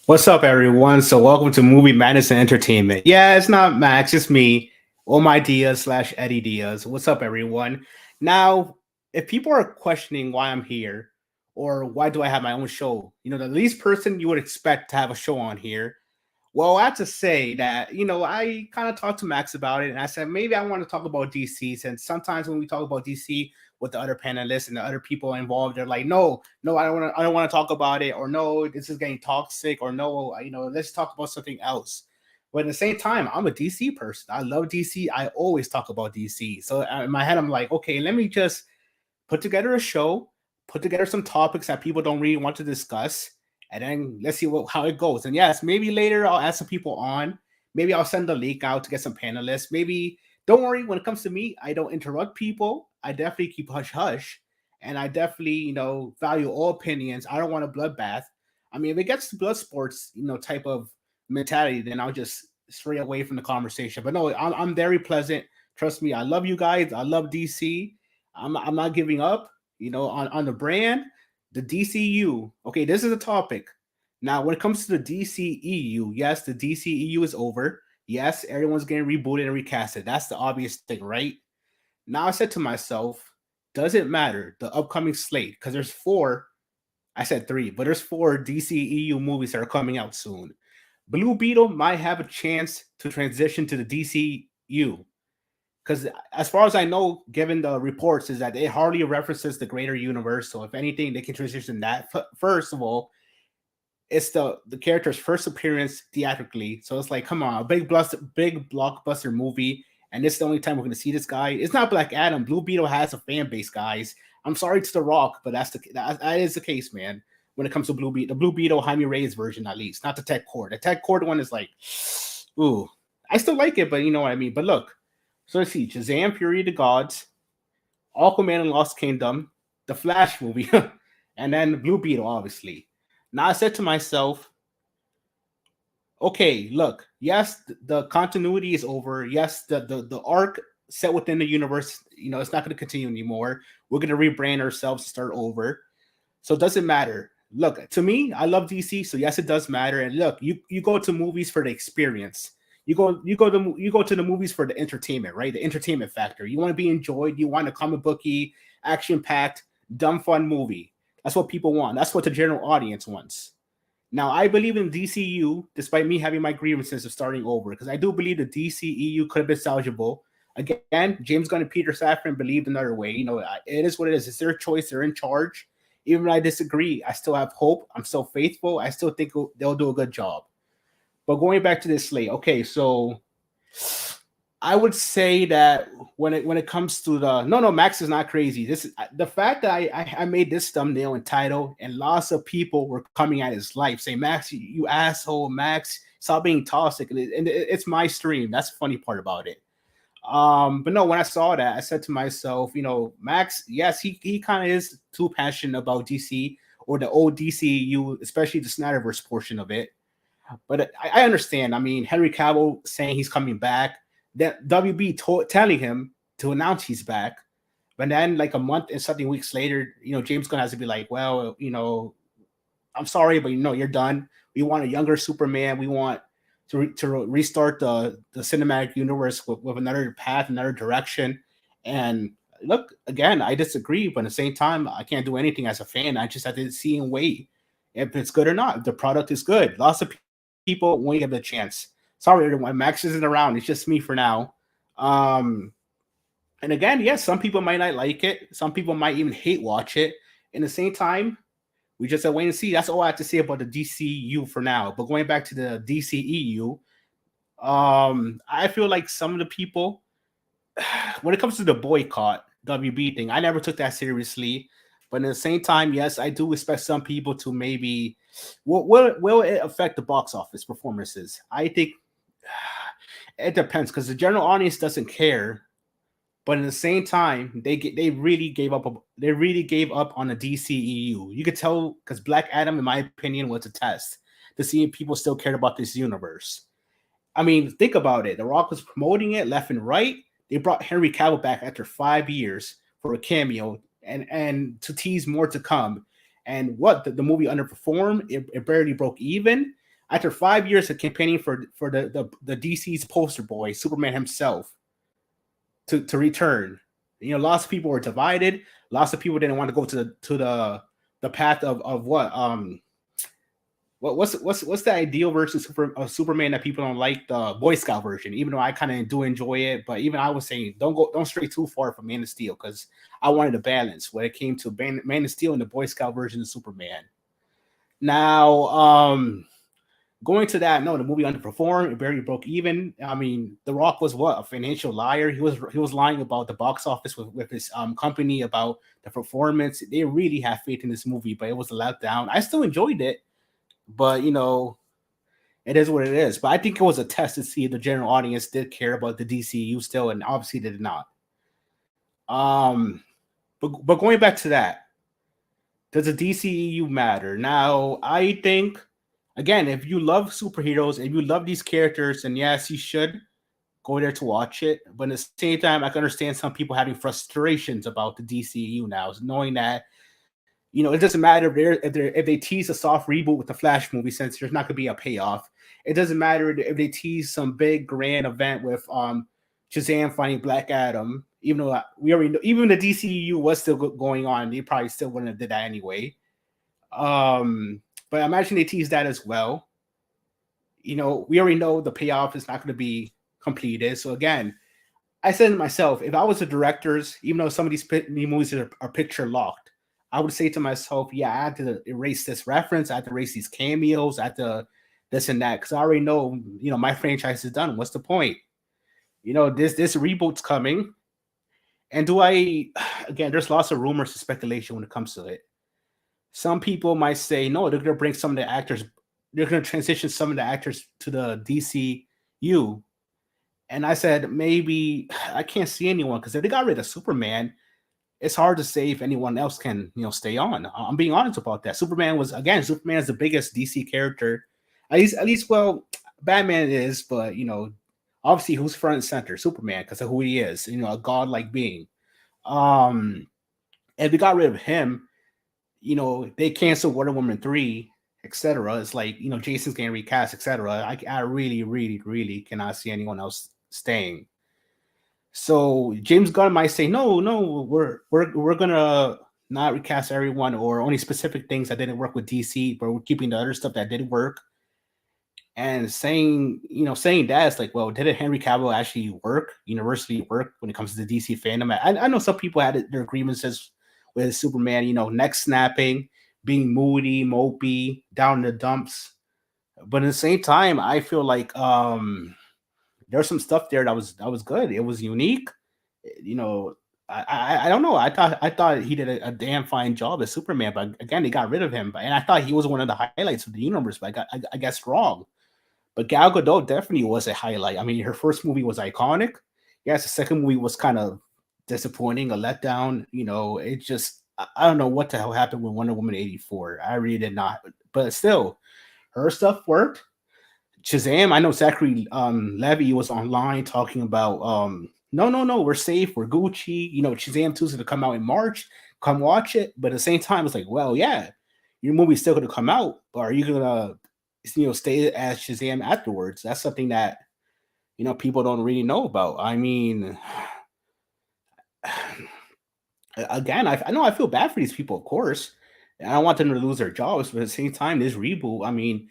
What's up, everyone? So, welcome to Movie Madness and Entertainment. Yeah, it's not Max, it's me, Omar Diaz slash Eddie Diaz. What's up, everyone? Now, if people are questioning why I'm here or why do I have my own show, the least person you would expect to have a show on here. Well, I have to say that, I kind of talked to Max about it and I said, maybe I want to talk about DC since sometimes when we talk about DC with the other panelists and the other people involved, they're like, no, I don't want to talk about it, or no, this is getting toxic, or no, let's talk about something else. But at the same time, I'm a DC person. I love DC. I always talk about DC. So in my head, I'm like, okay, let me just put together a show, put together some topics that people don't really want to discuss, and then let's see how it goes. And yes, maybe later I'll add some people on. Maybe I'll send the link out to get some panelists. Maybe don't worry, when it comes to me, I don't interrupt people. I definitely keep hush hush, and I definitely value all opinions. I don't want a bloodbath. I mean, if it gets to blood sports, type of mentality, then I'll just stray away from the conversation. But no, I'm very pleasant. Trust me, I love you guys. I love DC. I'm not giving up, on the brand, the DCU. Okay, this is a topic. Now, when it comes to the DCEU, yes, the DCEU is over. Yes, everyone's getting rebooted and recasted. That's the obvious thing, right? Now I said to myself, does it matter the upcoming slate? Because there's four, I said three, but there's four DCEU movies that are coming out soon. Blue Beetle might have a chance to transition to the DCU because as far as I know, given the reports, is that it hardly references the greater universe. So if anything, they can transition that. First of all, it's the character's first appearance theatrically. So it's like, come on, a big blockbuster movie, and this is the only time we're going to see this guy. It's not Black Adam. Blue Beetle has a fan base, guys. I'm sorry to The Rock, but that is the case, man. When it comes to Blue Beetle, the Blue Beetle Jaime Reyes version, at least, not the Tech Cord. The Tech Cord one is like, ooh, I still like it, but you know what I mean. But look, so let's see: Shazam, Fury of the Gods, Aquaman and Lost Kingdom, the Flash movie, and then Blue Beetle, obviously. Now I said to myself, okay, look, yes, the continuity is over. Yes, the arc set within the universe, it's not going to continue anymore. We're going to rebrand ourselves to start over. So it doesn't matter. Look, to me, I love DC, so yes, it does matter. And look, you go to movies for the experience. You go to the movies for the entertainment, right? The entertainment factor. You want to be enjoyed. You want a comic booky, action packed, dumb fun movie. That's what people want. That's what the general audience wants. Now, I believe in DCU, despite me having my grievances of starting over, because I do believe the DCEU could have been salvageable. Again, James Gunn and Peter Safran believed another way. It is what it is. It's their choice. They're in charge. Even when I disagree, I still have hope. I'm still faithful. I still think they'll do a good job. But going back to this slate, okay, so I would say that when it comes to no, Max is not crazy. This is the fact that I made this thumbnail and title, and lots of people were coming at his life saying, Max, you asshole, Max, stop being toxic. And it's my stream. That's the funny part about it. But no, when I saw that, I said to myself, Max, yes, he kind of is too passionate about DC or the old DCU, especially the Snyderverse portion of it. But I understand. I mean, Henry Cavill saying he's coming back, that WB telling him to announce he's back. But then, like a month and something weeks later, James Gunn has to be like, well, I'm sorry, but you're done. We want a younger Superman. We want to restart the cinematic universe with another path, another direction. And look, again, I disagree, but at the same time, I can't do anything as a fan. I just have to see and wait if it's good or not. If the product is good, lots of people won't give it a chance. Sorry, everyone. Max isn't around. It's just me for now. And again, yes, some people might not like it. Some people might even hate watch it. In the same time, we just have to wait and see. That's all I have to say about the DCU for now. But going back to the DCEU, I feel like some of the people, when it comes to the boycott WB thing, I never took that seriously. But at the same time, yes, I do expect some people to maybe will it affect the box office performances? I think it depends because the general audience doesn't care. But at the same time, they really gave up. They really gave up on the DCEU. You could tell because Black Adam, in my opinion, was a test to see if people still cared about this universe. I mean, think about it. The Rock was promoting it left and right. They brought Henry Cavill back after 5 years for a cameo and to tease more to come. And what the movie underperformed, it barely broke even. After 5 years of campaigning for the DC's poster boy, Superman himself, to return. Lots of people were divided. Lots of people didn't want to go to the path of what what's the ideal version of Superman that people don't like, the Boy Scout version. Even though I kind of do enjoy it, but even I was saying don't stray too far from Man of Steel, because I wanted a balance when it came to Man of Steel and the Boy Scout version of Superman. Now, going to that, no, the movie underperformed. It barely broke even. I mean, The Rock was what, a financial liar. He was lying about the box office with his company, about the performance. They really have faith in this movie, but it was a letdown. I still enjoyed it, but it is what it is. But I think it was a test to see if the general audience did care about the DCU still, and obviously they did not. But going back to that, does the DCEU matter? Now, I think, again, if you love superheroes, if you love these characters, then yes, you should go there to watch it. But at the same time, I can understand some people having frustrations about the DCEU now, knowing that it doesn't matter if they tease a soft reboot with the Flash movie, since there's not going to be a payoff. It doesn't matter if they tease some big grand event with Shazam finding Black Adam. Even though we already know, even the DCEU was still going on, they probably still wouldn't have did that anyway. But imagine they tease that as well. We already know the payoff is not going to be completed. So again, I said to myself, if I was the directors, even though some of these movies are picture locked, I would say to myself, yeah, I had to erase this reference, I had to erase these cameos, I had to this and that, because I already know, my franchise is done. What's the point? This reboot's coming. And again, there's lots of rumors and speculation when it comes to it. Some people might say, no, they're going to bring some of the actors, they're going to transition some of the actors to the DCU. And I said, maybe I can't see anyone, because if they got rid of Superman, it's hard to say if anyone else can, stay on. I'm being honest about that. Superman is the biggest DC character. At least, well, Batman is, but obviously who's front and center? Superman, because of who he is, a godlike being. If they got rid of him, they canceled Wonder Woman 3, etc. It's like, Jason's getting recast, etc. I really, really, really cannot see anyone else staying. So James Gunn might say, no, we're gonna not recast everyone, or only specific things that didn't work with DC, but we're keeping the other stuff that did work. And saying that, it's like, well, did Henry Cavill actually universally work when it comes to the DC fandom? I know some people had their grievances with Superman, neck snapping, being moody, mopey, down in the dumps. But at the same time, I feel like there's some stuff there that was good. It was unique. I don't know. I thought he did a damn fine job as Superman, but again, they got rid of him. And I thought he was one of the highlights of the universe, but I guess wrong. But Gal Gadot definitely was a highlight. I mean, her first movie was iconic. Yes, the second movie was kind of disappointing, a letdown. It just, I don't know what the hell happened with Wonder Woman 84. I really did not. But still, her stuff worked. Shazam, I know Zachary Levy was online talking about, no, we're safe, we're Gucci. Shazam 2 is going to come out in March. Come watch it. But at the same time, it's like, well, yeah, your movie's still going to come out, but are you going to stay as Shazam afterwards? That's something that people don't really know about. I mean, again, I know I feel bad for these people, of course, and I don't want them to lose their jobs, but at the same time, this reboot, I mean,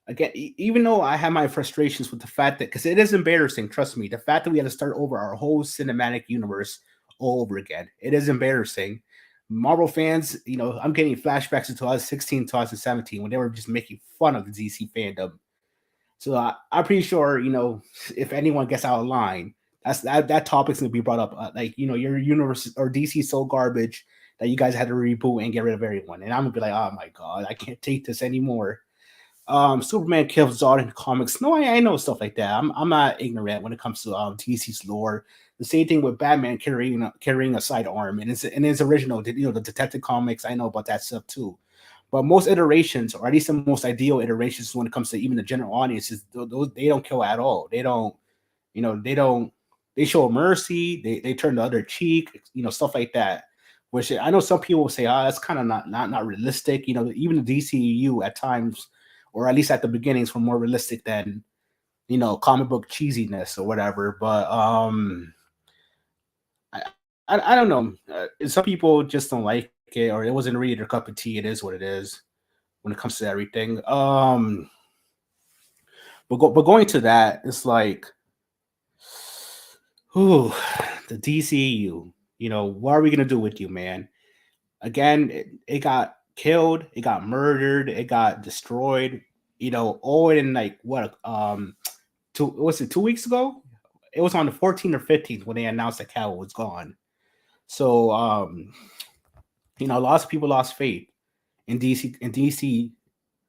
again, even though I have my frustrations with the fact that, because it is embarrassing, trust me, the fact that we had to start over our whole cinematic universe all over again, it is embarrassing. Marvel fans, I'm getting flashbacks to 2016, 2017, when they were just making fun of the DC fandom. So I'm pretty sure, if anyone gets out of line, that topic's gonna be brought up. Your universe or DC is so garbage that you guys had to reboot and get rid of everyone. And I'm gonna be like, oh my god, I can't take this anymore. Superman kills Zod in the comics. No, I know stuff like that. I'm not ignorant when it comes to DC's lore. The same thing with Batman carrying a sidearm, and it's original. The Detective Comics, I know about that stuff too. But most iterations, or at least the most ideal iterations, when it comes to even the general audiences, those they don't kill at all. They don't, They show mercy. They turn the other cheek. Stuff like that. Which I know some people will say, that's kind of not realistic. Even the DCEU at times, or at least at the beginnings were more realistic than comic book cheesiness or whatever. But I don't know. Some people just don't like it, or it wasn't really their cup of tea. It is what it is when it comes to everything. But going to that, it's like, whew, the DCEU. What are we gonna do with you, man? Again, it got killed, it got murdered, it got destroyed. All in like what? Was it 2 weeks ago? It was on the 14th or 15th when they announced that Cavill was gone. So, lots of people lost faith in DC,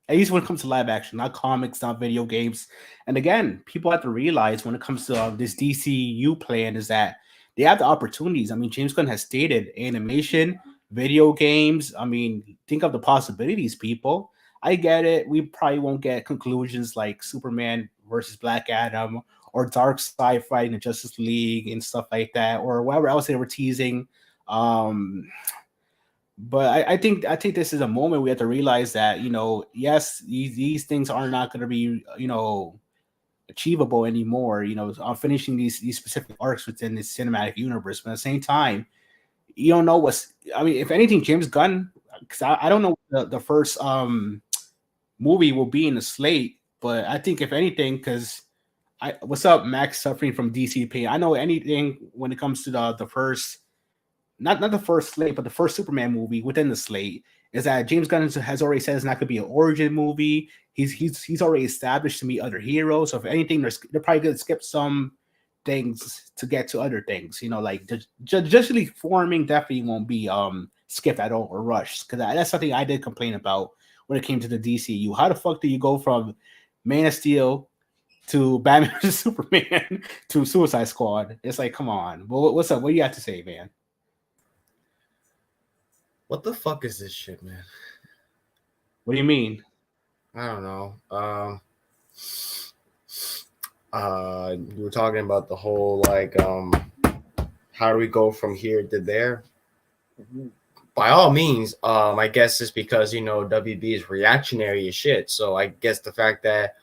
at least when it comes to live action, not comics, not video games. And again, people have to realize when it comes to this DCU plan is that they have the opportunities. I mean, James Gunn has stated animation, video games. I mean, think of the possibilities, people. I get it. We probably won't get conclusions like Superman versus Black Adam or dark sci-fi in the Justice League and stuff like that, or whatever else they were teasing. But I think this is a moment we have to realize that yes, these things are not going to be achievable anymore. On finishing these specific arcs within this cinematic universe, but at the same time, you don't know what's. I mean, if anything, James Gunn, because I don't know what the first movie will be in the slate, but I think if anything, because what's up, Max, suffering from DC pain. I know anything when it comes to the first. Not the first slate, but the first Superman movie within the slate is that James Gunn has already said it's not going to be an origin movie. He's already established to meet other heroes. So if anything, they're probably going to skip some things to get to other things. Like Justice League forming definitely won't be skipped at all or rushed, because that's something I did complain about when it came to the DCU. How the fuck do you go from Man of Steel to Batman vs Superman to Suicide Squad? It's like, come on. Well, what's up? What do you have to say, man? What the fuck is this shit, man? What do you mean? I don't know. You were talking about the whole how do we go from here to there? By all means, I guess it's because WB is reactionary as shit. So I guess the fact that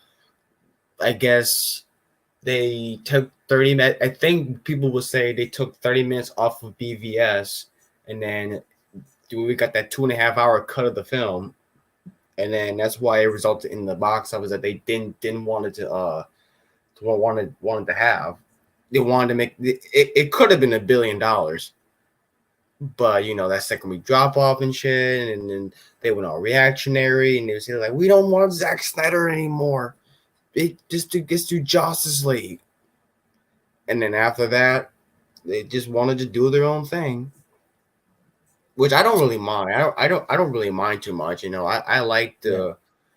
they took 30 minutes. I think people will say they took 30 minutes off of BVS, and then we got that 2.5 hour cut of the film, and then that's why it resulted in the box office that they didn't wanted to have. They wanted to make it could have been $1 billion, but that second week drop off and shit, and then they went all reactionary, and they were like, we don't want Zack Snyder anymore. Just to do Justice League, and then after that, they just wanted to do their own thing, which I don't really mind. I don't really mind too much. I like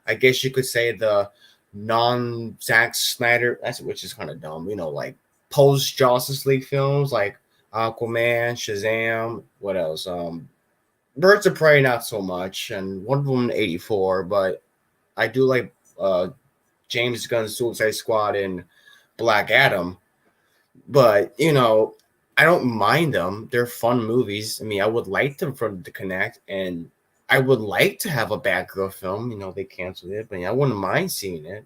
I guess you could say the non-Zack Snyder, which is kind of dumb. Like post Justice League films like Aquaman, Shazam. What else? Birds of Prey, not so much, and Wonder Woman 84. But I do like James Gunn's Suicide Squad and Black Adam. But I don't mind them. They're fun movies. I mean, I would like them for to connect, and I would like to have a Batgirl film. They canceled it, but I wouldn't mind seeing it.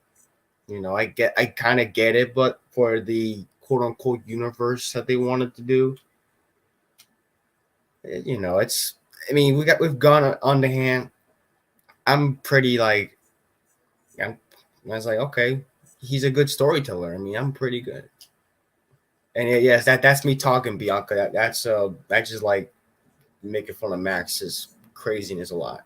I kind of get it, but for the quote unquote universe that they wanted to do, it's. I mean, we've gone on the hand. I'm pretty like. I was like, okay, he's a good storyteller. I mean, I'm pretty good. And yes, that's me talking, Bianca. That's just like making fun of Max's craziness a lot.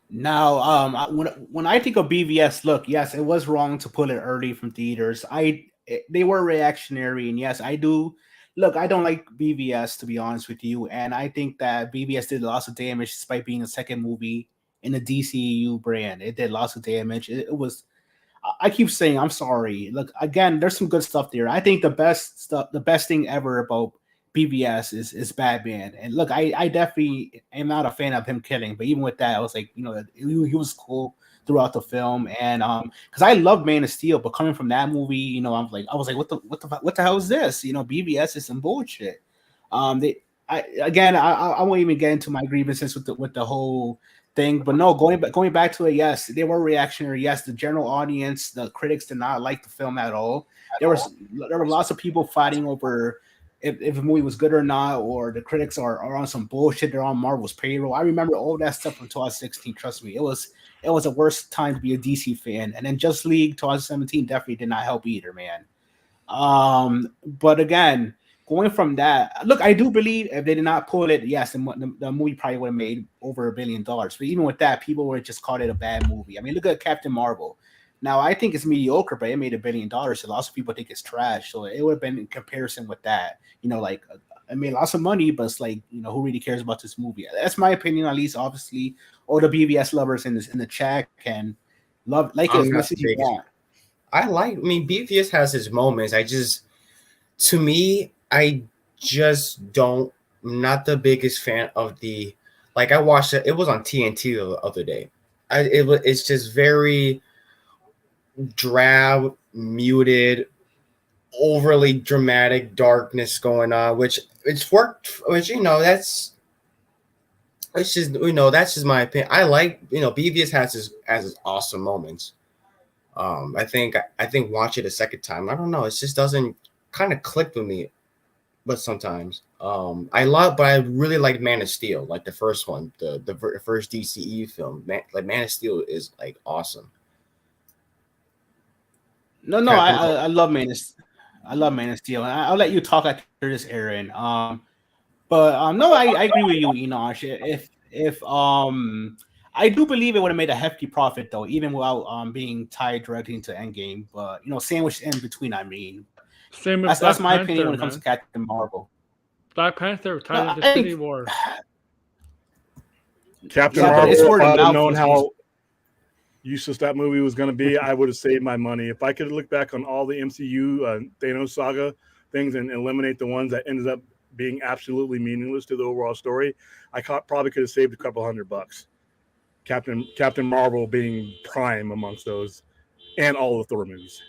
Now, when I think of BVS, look, yes, it was wrong to pull it early from theaters. They were reactionary, and yes, I do. Look, I don't like BVS, to be honest with you, and I think that BVS did lots of damage despite being the second movie in the DCEU brand. It did lots of damage. It was. I keep saying I'm sorry. Look, again, there's some good stuff there. I think the best thing ever about BVS is Batman. And look, I definitely am not a fan of him killing, but even with that, I was like, he was cool throughout the film. And because I love Man of Steel, but coming from that movie, I was like, what the hell is this? BVS is some bullshit. I won't even get into my grievances with the whole thing. But no, going back to it, yes, they were reactionary. Yes, the general audience, the critics did not like the film at all. There were lots of people fighting over if the movie was good or not, or the critics are on some bullshit. They're on Marvel's payroll. I remember all that stuff from 2016. Trust me, it was a worst time to be a DC fan. And then Just League 2017 definitely did not help either, man. But again, going from that, look, I do believe if they did not pull it, yes, the movie probably would have made over $1 billion. But even with that, people would just called it a bad movie. I mean, look at Captain Marvel. Now, I think it's mediocre, but it made $1 billion. So lots of people think it's trash. So it would have been in comparison with that. You know, like I made lots of money, but it's like, you know, who really cares about this movie? That's my opinion, at least. Obviously, all the BVS lovers in the chat can love like it as much as you want. I mean, BVS has his moments. To me, I just don't. I'm not the biggest fan of the. Like I watched it. It was on TNT the other day. It's just very drab, muted, overly dramatic darkness going on, which it's worked. Which that's just my opinion. I like BVS has his awesome moments. I think watch it a second time. I don't know. It just doesn't kind of click with me. But sometimes but I really like Man of Steel, like the first one, the first DCEU film. Man of Steel is like awesome. No, I love Man of Steel. And I'll let you talk after this, Aaron. But no, I agree with you, Enosh. If I do believe it would have made a hefty profit though, even without being tied directly into Endgame. But sandwiched in between. I mean, same with that's my opinion when it comes to Captain Marvel. Black Panther tied into Civil War. Captain Marvel. If I'd have known how useless that movie was going to be, I would have saved my money. If I could look back on all the MCU Thanos saga things and eliminate the ones that ended up being absolutely meaningless to the overall story, I probably could have saved a couple $100. Captain Marvel being prime amongst those, and all the Thor movies.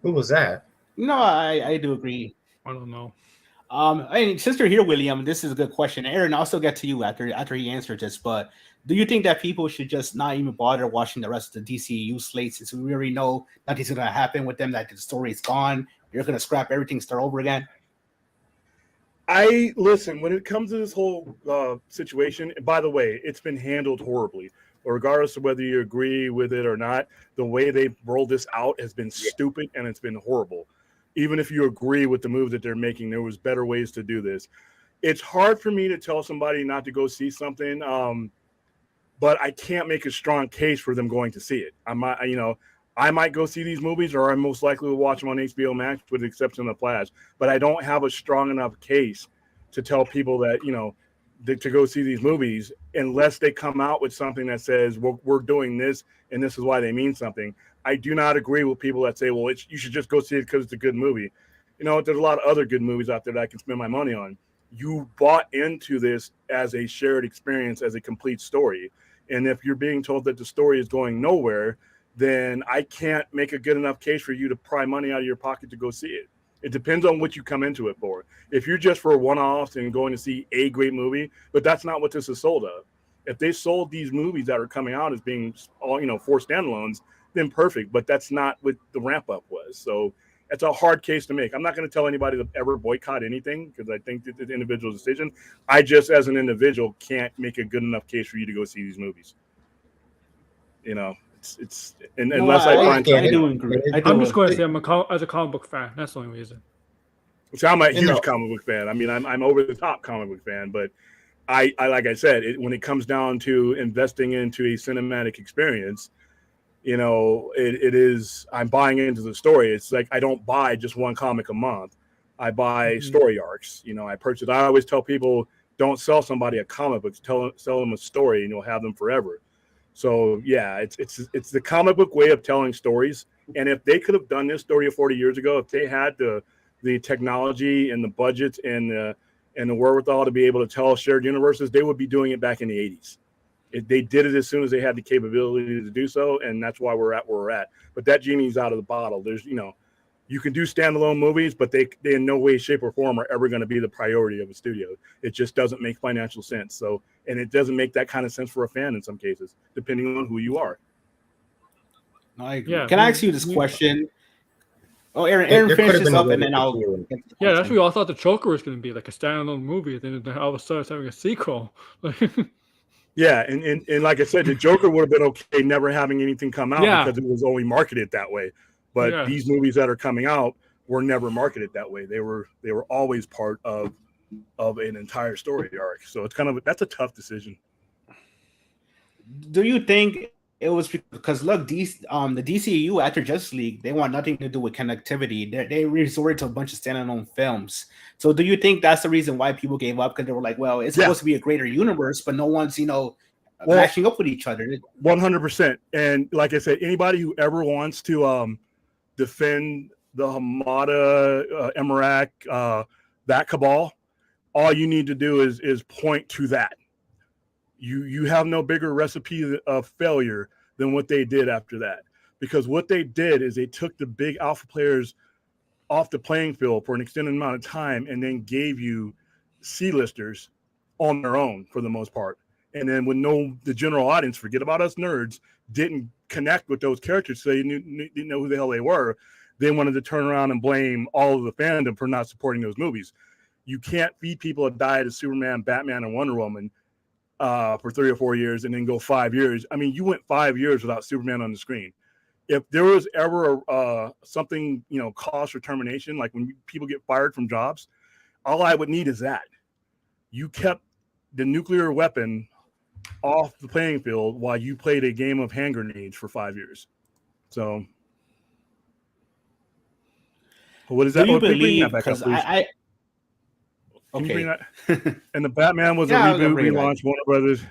Who was that? No, I do agree. I don't know. And since you're here, William, this is a good question. Aaron, I'll still get to you after he answers this. But do you think that people should just not even bother watching the rest of the DCEU slate, since we already know nothing's going to happen with them, that the story is gone? You're going to scrap everything, start over again? Listen, when it comes to this whole situation, by the way, it's been handled horribly. Regardless of whether you agree with it or not, the way they rolled this out has been stupid and it's been horrible. Even if you agree with the move that they're making, there was better ways to do this. It's hard for me to tell somebody not to go see something, but I can't make a strong case for them going to see it. I might go see these movies, or I most likely will watch them on HBO Max, with the exception of Flash. But I don't have a strong enough case to tell people that to go see these movies unless they come out with something that says we're doing this and this is why they mean something. I do not agree with people that say, well, you should just go see it because it's a good movie. There's a lot of other good movies out there that I can spend my money on. You bought into this as a shared experience, as a complete story. And if you're being told that the story is going nowhere, then I can't make a good enough case for you to pry money out of your pocket to go see it. It depends on what you come into it for. If you're just for one-offs and going to see a great movie, but that's not what this is sold of. If they sold these movies that are coming out as being all, 4 standalones, then perfect. But that's not what the ramp-up was. So it's a hard case to make. I'm not going to tell anybody to ever boycott anything because I think it's an individual decision. I just, as an individual, can't make a good enough case for you to go see these movies. Unless I find something. I do agree. I'm just going to say as a comic book fan. That's the only reason. So I'm a huge comic book fan. I mean, I'm over the top comic book fan, but I like I said, when it comes down to investing into a cinematic experience, it is, I'm buying into the story. It's like I don't buy just one comic a month. I buy story arcs. I always tell people, don't sell somebody a comic book, sell them a story, and you'll have them forever. So yeah, it's the comic book way of telling stories. And if they could have done this 30 or 40 years ago, if they had the technology and the budget and the wherewithal to be able to tell shared universes, they would be doing it back in the 80s. They did it as soon as they had the capability to do so, and that's why we're at where we're at. But that genie's out of the bottle. There's, You can do standalone movies, but they in no way, shape, or form are ever going to be the priority of a studio. It just doesn't make financial sense. So, and it doesn't make that kind of sense for a fan in some cases, depending on who you are. No, I agree. Yeah, Can I ask you this question? Oh, Aaron, There could finish have this been a up, way and then to I'll. continue. Yeah, that's what we all thought the Joker was going to be, like a standalone movie. Then all of a sudden it's having a sequel. Yeah, and like I said, the Joker would have been okay never having anything come out Yeah. because it was only marketed that way. But Yeah. these movies that are coming out were never marketed that way. They were always part of an entire story arc. So it's that's a tough decision. Do you think it was because look, the DCEU after Justice League, they want nothing to do with connectivity. They resorted to a bunch of standalone films. So do you think that's the reason why people gave up? Because they were like, well, it's supposed to be a greater universe, but no one's matching up with each other. 100%. And like I said, anybody who ever wants to defend the Hamada, Emmerich, that cabal, all you need to do is point to that. You have no bigger recipe of failure than what they did after that. Because what they did is they took the big alpha players off the playing field for an extended amount of time and then gave you C-listers on their own for the most part. And then when the general audience, forget about us nerds, didn't connect with those characters, so you didn't know who the hell they were, they wanted to turn around and blame all of the fandom for not supporting those movies. You can't feed people a diet of Superman, Batman, and Wonder Woman for 3 or 4 years and then go 5 years. I mean, you went 5 years without Superman on the screen. If there was ever something, cause for termination, like when people get fired from jobs, all I would need is that. You kept the nuclear weapon off the playing field while you played a game of hand grenades for 5 years. So what is that? Do you believe? Because Can okay. you bring that? And the Batman was a Yeah, reboot, relaunch, Warner Brothers.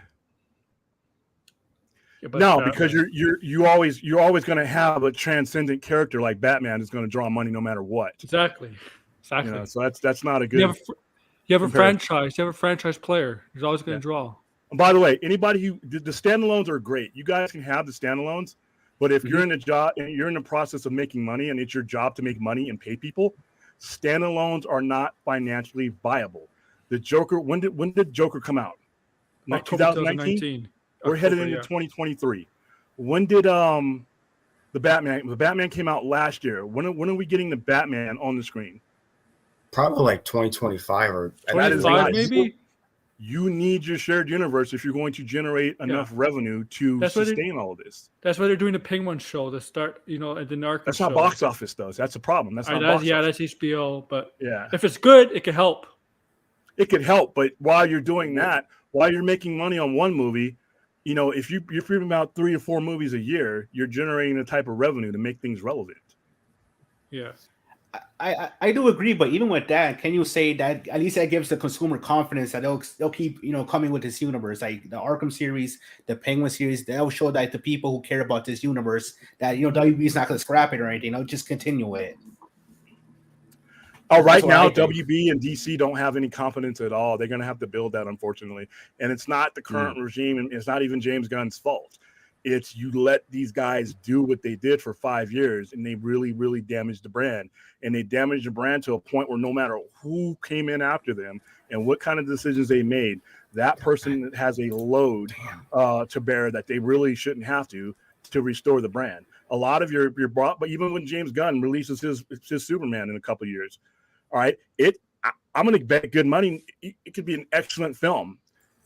Yeah, but No, because you're always going to have a transcendent character like Batman is going to draw money no matter what. Exactly. So that's not a good. You have a franchise. You have a franchise player. He's always going to draw. And by the way, anybody the standalones are great. You guys can have the standalones, but if you're in a job and you're in the process of making money and it's your job to make money and pay people, standalones are not financially viable. The Joker. When did Joker come out? Like 2019. We're headed into 2023. When did the Batman? The Batman came out last year. When are we getting the Batman on the screen? Probably like 2025 or 25 maybe. You need your shared universe if you're going to generate enough revenue to sustain all of this. That's why they're doing the Penguin show to start, the Narcos. That's how box office does. That's a problem. That's not box office. That's HBO. But yeah, if it's good, it can help. It could help, but while you're doing that, while you're making money on one movie, if you're filming about 3 to 4 movies a year, you're generating a type of revenue to make things relevant. Yeah. I do agree, but even with that, can you say that at least that gives the consumer confidence that they'll keep coming with this universe, like the Arkham series, the Penguin series, they'll show that the people who care about this universe that WB's not going to scrap it or anything, they'll just continue it. Oh, right now WB and DC don't have any confidence at all. They're going to have to build that, unfortunately, and it's not the current regime, and it's not even James Gunn's fault. It's you let these guys do what they did for 5 years, and they really, really damaged the brand. And they damaged the brand to a point where no matter who came in after them and what kind of decisions they made, that person has a load to bear that they really shouldn't have to restore the brand. A lot of your brought, but even when James Gunn releases his Superman in a couple of years, all right, I'm going to bet good money. It could be an excellent film.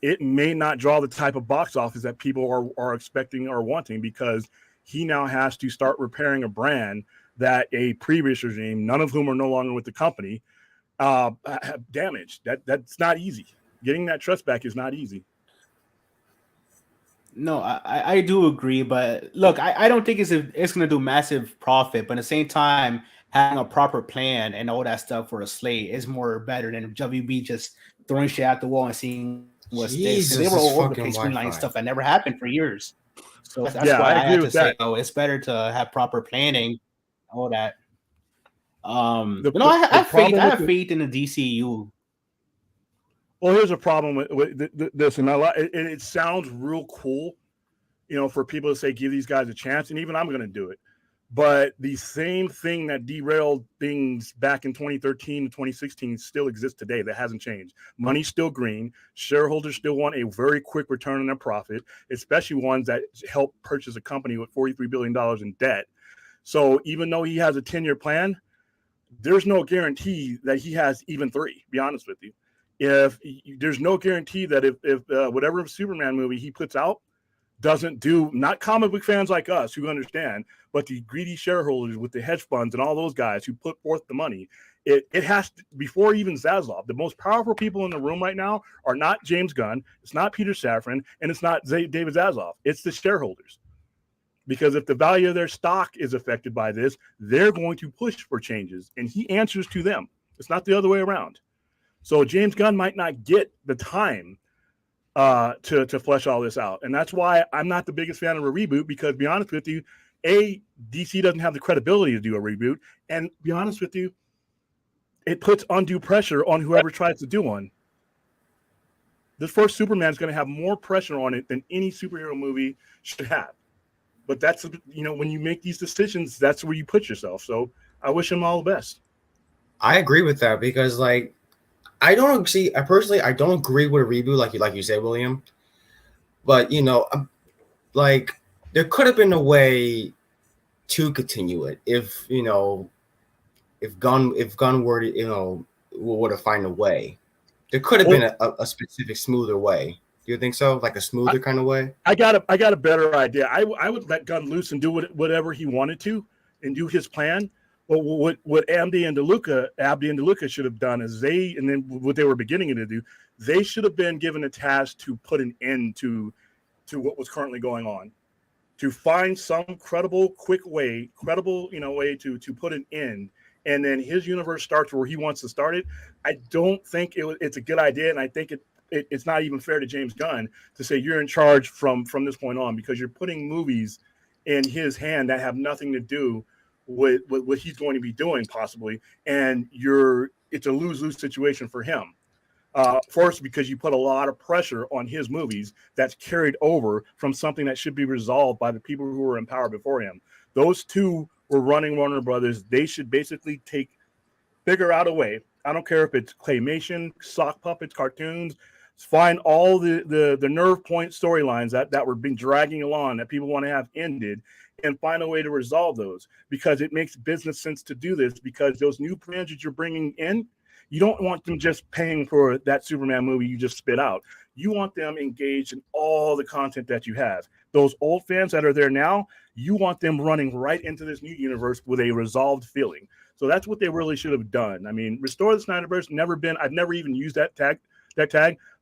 It may not draw the type of box office that people are expecting or wanting because he now has to start repairing a brand that a previous regime, none of whom are no longer with the company, have damaged. That's not easy. Getting that trust back is not easy. No, I do agree, but look, I don't think it's going to do massive profit, but at the same time, having a proper plan and all that stuff for a slate is more better than WB just throwing shit out the wall and seeing what's this. They were all over the place streamlining stuff that never happened for years. So that's why I have to say, it's better to have proper planning, all that. I have faith in the DCEU. Well, here's a problem with this, and it sounds real cool, for people to say give these guys a chance, and even I'm going to do it. But the same thing that derailed things back in 2013 to 2016 still exists today. That hasn't changed. Money's still green. Shareholders still want a very quick return on their profit, especially ones that help purchase a company with $43 billion in debt. So even though he has a 10-year plan, there's no guarantee that he has even 3, to be honest with you. There's no guarantee that if whatever Superman movie he puts out doesn't do, not comic book fans like us who understand, but the greedy shareholders with the hedge funds and all those guys who put forth the money, it has to, before even Zaslav, the most powerful people in the room right now are not James Gunn, it's not Peter Safran, and it's not David Zaslav. It's the shareholders. Because if the value of their stock is affected by this, they're going to push for changes, and he answers to them. It's not the other way around. So James Gunn might not get the time to flesh all this out. And that's why I'm not the biggest fan of a reboot, because, to be honest with you, DC doesn't have the credibility to do a reboot. And to be honest with you, it puts undue pressure on whoever tries to do one. This first Superman is going to have more pressure on it than any superhero movie should have. But that's, when you make these decisions, that's where you put yourself. So I wish him all the best. I agree with that because, I don't agree with a reboot like you said, William. But there could have been a way to continue it if Gunn were to would have find a way. There could have been a specific smoother way. Do you think so? Like a smoother kind of way? I got a better idea. I would let Gunn loose and do whatever he wanted to and do his plan. But what Abdi and DeLuca should have done is what they were beginning to do, they should have been given a task to put an end to what was currently going on, to find some credible way to put an end. And then his universe starts where he wants to start it. I don't think it's a good idea, and I think it's not even fair to James Gunn to say you're in charge from this point on, because you're putting movies in his hand that have nothing to do with what he's going to be doing possibly, and it's a lose-lose situation for him. First, because you put a lot of pressure on his movies that's carried over from something that should be resolved by the people who were in power before him. Those two were running Warner Brothers. They should basically figure out a way. I don't care if it's claymation, sock puppets, cartoons. Find all the nerve point storylines that were being dragging along that people want to have ended, and find a way to resolve those, because it makes business sense to do this, because those new plans that you're bringing in, you don't want them just paying for that Superman movie you just spit out. You want them engaged in all the content that you have. Those old fans that are there now, you want them running right into this new universe with a resolved feeling. So that's what they really should have done. I mean, restore the Snyderverse, I've never even used that tag.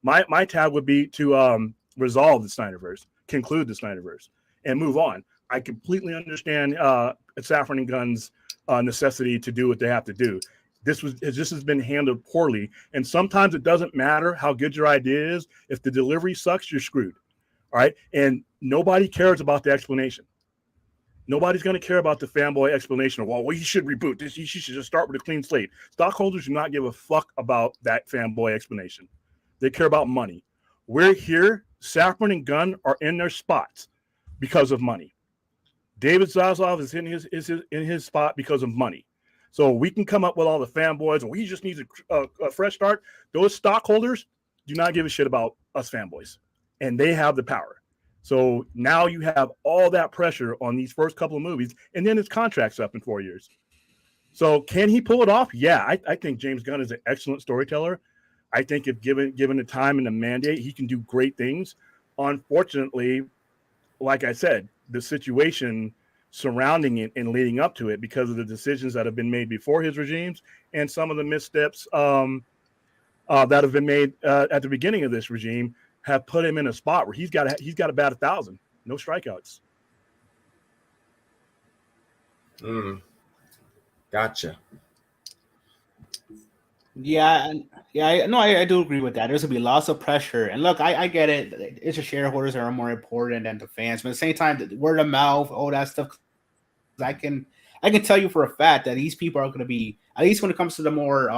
My tag would be to resolve the Snyderverse, conclude the Snyderverse, and move on. I completely understand Safran and Gunn's necessity to do what they have to do. This has been handled poorly, and sometimes it doesn't matter how good your idea is. If the delivery sucks, you're screwed. All right, and nobody cares about the explanation. Nobody's going to care about the fanboy explanation of, well, we should reboot this. You should just start with a clean slate. Stockholders do not give a fuck about that fanboy explanation. They care about money. We're here. Safran and Gunn are in their spots because of money. David Zaslav is in his spot because of money. So we can come up with all the fanboys, and we just need a fresh start. Those stockholders do not give a shit about us fanboys, and they have the power. So now you have all that pressure on these first couple of movies, and then his contract's up in 4 years. So can he pull it off? Yeah, I think James Gunn is an excellent storyteller. I think if given the time and the mandate, he can do great things. Unfortunately, like I said, the situation surrounding it and leading up to it, because of the decisions that have been made before his regimes and some of the missteps that have been made at the beginning of this regime, have put him in a spot where he's got to bat 1,000, no strikeouts. Gotcha. Yeah, I do agree with that. There's gonna be lots of pressure, and look, I get it. It's the shareholders that are more important than the fans, but at the same time, the word of mouth, all that stuff. I can tell you for a fact that these people are going to be, at least when it comes to the more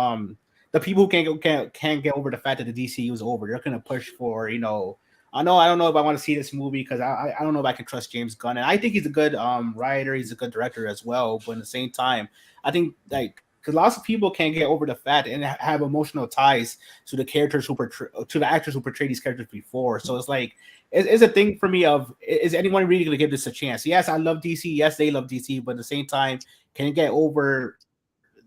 the people who can't get over the fact that the DCEU is over. They're going to push for I don't know if I want to see this movie because I don't know if I can trust James Gunn, and I think he's a good writer, he's a good director as well. But at the same time, I think like because lots of people can't get over the fact and have emotional ties to the characters to the actors who portrayed these characters before. So it's like it's a thing for me of is anyone really going to give this a chance? Yes, I love DC. Yes, they love DC, but at the same time, can you get over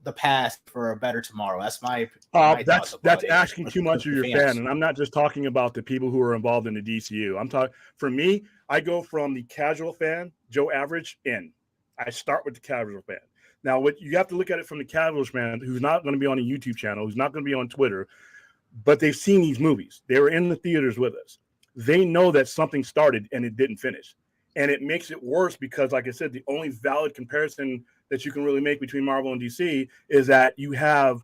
the past for a better tomorrow? That's my that's asking too much of your fan, and I'm not just talking about the people who are involved in the DCU. I'm talking for me. I go from the casual fan, Joe Average, in. I start with the casual fan. Now, what you have to look at it from the casual fan who's not going to be on a YouTube channel, who's not going to be on Twitter, but they've seen these movies. They were in the theaters with us. They know that something started and it didn't finish, and it makes it worse because, like I said, the only valid comparison that you can really make between Marvel and DC is that you have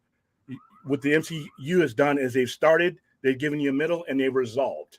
what the MCU has done is they've started, they've given you a middle, and they've resolved.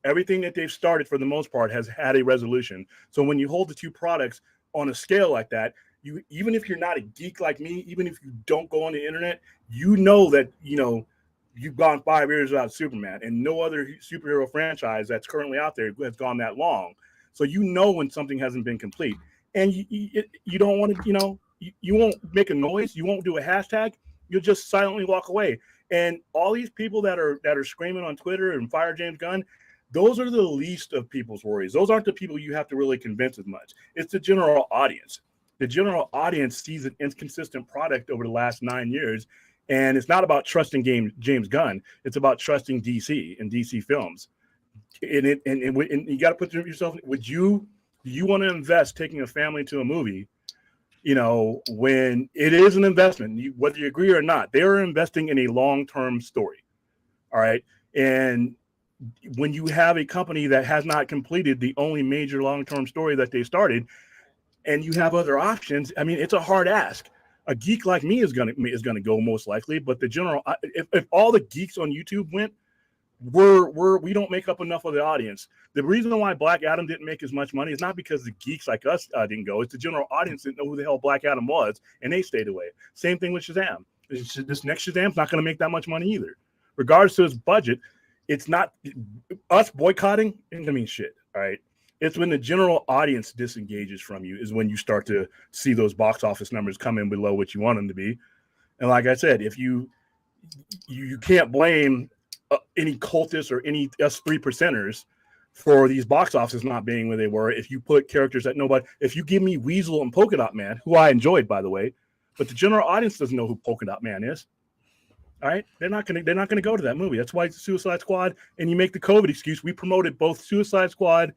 Everything that they've started for the most part has had a resolution. So when you hold the two products on a scale like that, you even if you're not a geek like me, even if you don't go on the internet, you know that you've gone 5 years without Superman, and no other superhero franchise that's currently out there has gone that long. So you know when something hasn't been complete. And you don't want to, you won't make a noise. You won't do a hashtag. You'll just silently walk away. And all these people that are screaming on Twitter and fire James Gunn, those are the least of people's worries. Those aren't the people you have to really convince as much. It's the general audience. The general audience sees an inconsistent product over the last 9 years. And it's not about trusting James Gunn. It's about trusting DC and DC films. And you got to put yourself, do you want to invest taking a family to a movie, when it is an investment, whether you agree or not, they're investing in a long-term story. All right. And when you have a company that has not completed the only major long-term story that they started, and you have other options, I mean, it's a hard ask. A geek like me is gonna go most likely, but the general, if all the geeks on YouTube went, we don't make up enough of the audience. The reason why Black Adam didn't make as much money is not because the geeks like us didn't go. It's the general audience didn't know who the hell Black Adam was, and they stayed away. Same thing with Shazam. This next Shazam's not going to make that much money either. Regardless of its budget, it's not us boycotting. I mean, shit. All right. It's when the general audience disengages from you is when you start to see those box office numbers come in below what you want them to be. And like I said, if you can't blame any cultists or any us 3%ers for these box offices not being where they were. If you put characters that nobody, if you give me Weasel and Polka Dot Man, who I enjoyed, by the way, but the general audience doesn't know who Polka Dot Man is. All right, they're not gonna go to that movie. That's why it's Suicide Squad. And you make the COVID excuse. We promoted both Suicide Squad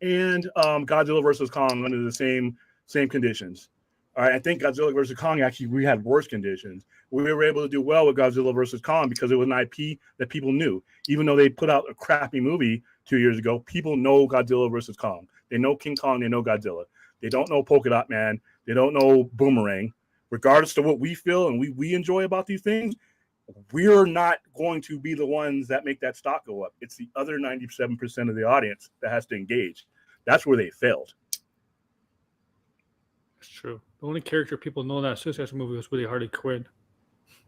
and Godzilla versus Kong under the same conditions. All right, I think Godzilla versus Kong, actually, we had worse conditions. We were able to do well with Godzilla versus Kong because it was an IP that people knew. Even though they put out a crappy movie 2 years ago, people know Godzilla versus Kong. They know King Kong, they know Godzilla. They don't know Polka Dot Man. They don't know Boomerang. Regardless of what we feel and we enjoy about these things, we're not going to be the ones that make that stock go up. It's the other 97% of the audience that has to engage. That's where they failed. That's true. The only character people know that Suicide Squad movie was really Harley Quinn.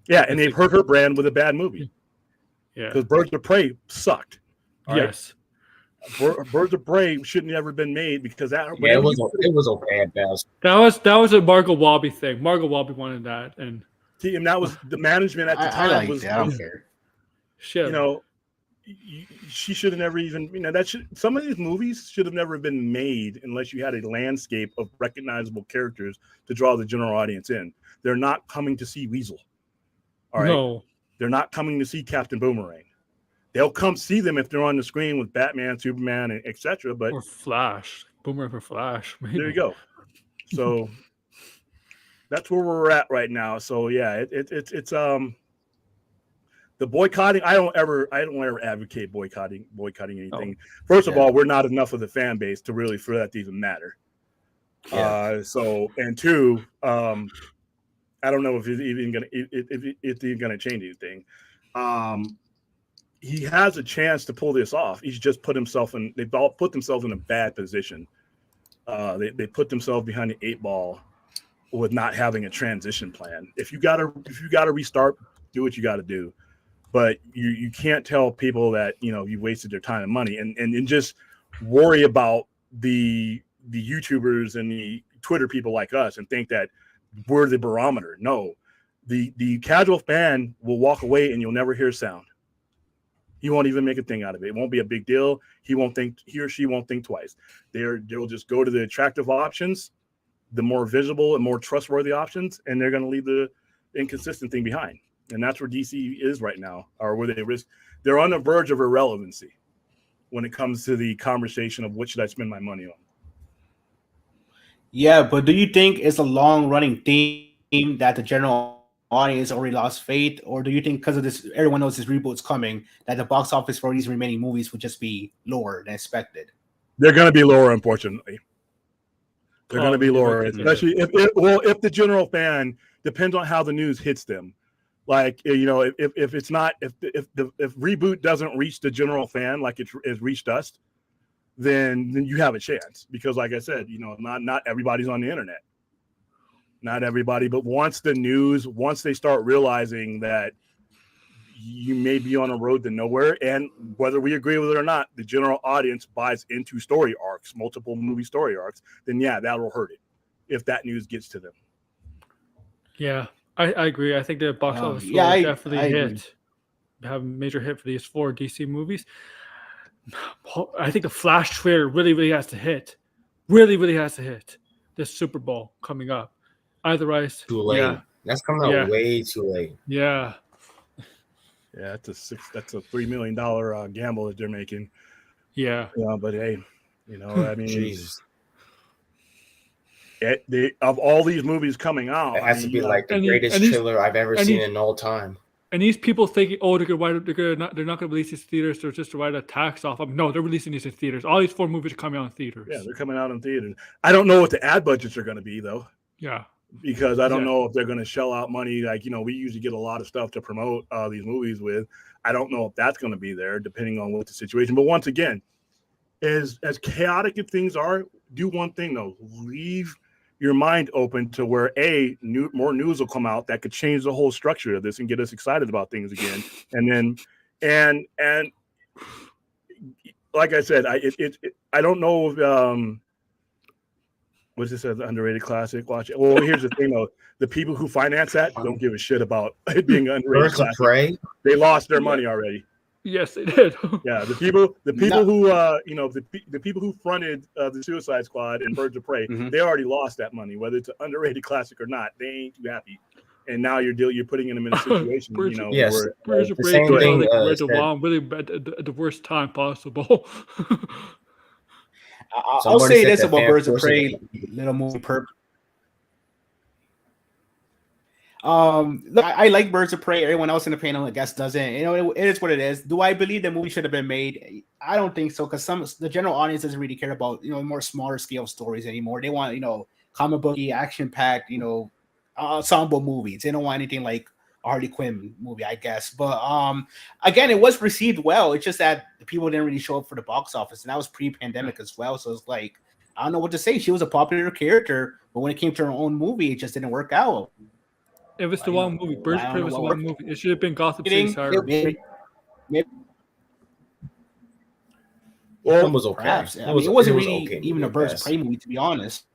Yeah, and they've hurt her brand with a bad movie. Yeah, because Birds of Prey sucked. Yes, Birds of Prey shouldn't have ever been made because that. Yeah, it was okay at best. That was a Margot Robbie thing. Margot Robbie wanted that, and that was the management at the time. I don't care. Shit. She should have never even. Some of these movies should have never been made unless you had a landscape of recognizable characters to draw the general audience in. They're not coming to see Weasel. All right. No. They're not coming to see Captain Boomerang. They'll come see them if they're on the screen with Batman, Superman, and etc. But or Flash, Boomerang for Flash. Maybe. There you go. So that's where we're at right now. So yeah, it's the boycotting. I don't ever advocate boycotting anything. First of all, we're not enough of the fan base to really for that to even matter. Yeah. And two, I don't know if it's even gonna change anything. He has a chance to pull this off. He's just put himself in. They've all put themselves in a bad position. They put themselves behind the 8 ball with not having a transition plan. If you gotta restart, do what you gotta do. but you can't tell people that you wasted their time and money and just worry about the YouTubers and the Twitter people like us and think that we're the barometer. No, the casual fan will walk away and you'll never hear sound. He won't even make a thing out of it. It won't be a big deal. He or she won't think twice. They'll just go to the attractive options, the more visible and more trustworthy options, and they're going to leave the inconsistent thing behind. And that's where DC is right now, or where they're on the verge of irrelevancy when it comes to the conversation of what should I spend my money on. Yeah, but do you think it's a long-running theme that the general audience already lost faith, or do you think because of this, everyone knows this reboot's coming, that the box office for these remaining movies would just be lower than expected? They're going to be lower, unfortunately. They're going to be lower, especially if the general fan, depends on how the news hits them. Like, if it's not, if reboot doesn't reach the general fan like it's reached us, then you have a chance, because like I said, not everybody's on the internet. Not everybody, but once they start realizing that you may be on a road to nowhere, and whether we agree with it or not, the general audience buys into story arcs, multiple movie story arcs, then yeah, that'll hurt it if that news gets to them. Yeah, I agree. I think the box office will definitely have a major hit for these 4 DC movies. I think the Flash trailer really has to hit. Really has to hit this Super Bowl coming up. Otherwise, too late. Yeah. That's coming out way too late. Yeah. Yeah, that's a $3 million gamble that they're making. Yeah. But hey, I mean, Jesus. Of all these movies coming out, it has to be like the greatest trailer I've ever seen in all time. And these people thinking, they're not going to release these theaters. They're just to write a tax off. No, they're releasing these in theaters. All these 4 movies are coming out in theaters. Yeah, they're coming out in theaters. I don't know what the ad budgets are going to be though. Yeah. Because I don't know if they're going to shell out money. Like, we usually get a lot of stuff to promote these movies with. I don't know if that's going to be there, depending on what the situation. But once again, as chaotic as things are, do one thing though: leave your mind open to where more news will come out that could change the whole structure of this and get us excited about things again. And then and like I said, I don't know if what's this as an underrated classic? Watch it. Well, here's the thing though: the people who finance that don't give a shit about it being an underrated classic. Prey? They lost their money already. Yes, they did. Yeah, the people who the people who fronted the Suicide Squad and Birds of Prey, they already lost that money, whether it's an underrated classic or not. They ain't too happy. And now you're putting them in a situation, Birds of Prey really at the worst time possible. I'll say this about Birds of Prey, little movie perp. Look, I like Birds of Prey. Everyone else in the panel, I guess, doesn't. It is what it is. Do I believe the movie should have been made? I don't think so, because the general audience doesn't really care about more smaller scale stories anymore. They want comic booky, action packed, ensemble movies. They don't want anything like a Harley Quinn movie, I guess. But again, it was received well. It's just that the people didn't really show up for the box office, and that was pre-pandemic as well. So it's like, I don't know what to say. She was a popular character, but when it came to her own movie, it just didn't work out. It was the wrong movie. Birds of Prey was the wrong movie. It should have been Gotham City. Maybe. Well, it was okay. Perhaps. It wasn't really even a Birds of Prey movie, to be honest.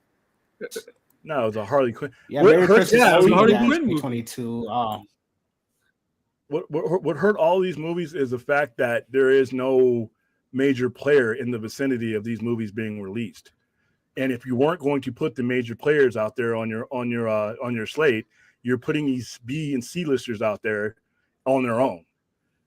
No, it was a Harley Quinn. Yeah, Merry Christmas. It was a Harley Quinn movie. 22. What hurt all these movies is the fact that there is no major player in the vicinity of these movies being released. And if you weren't going to put the major players out there on your slate, you're putting these B and C listers out there on their own.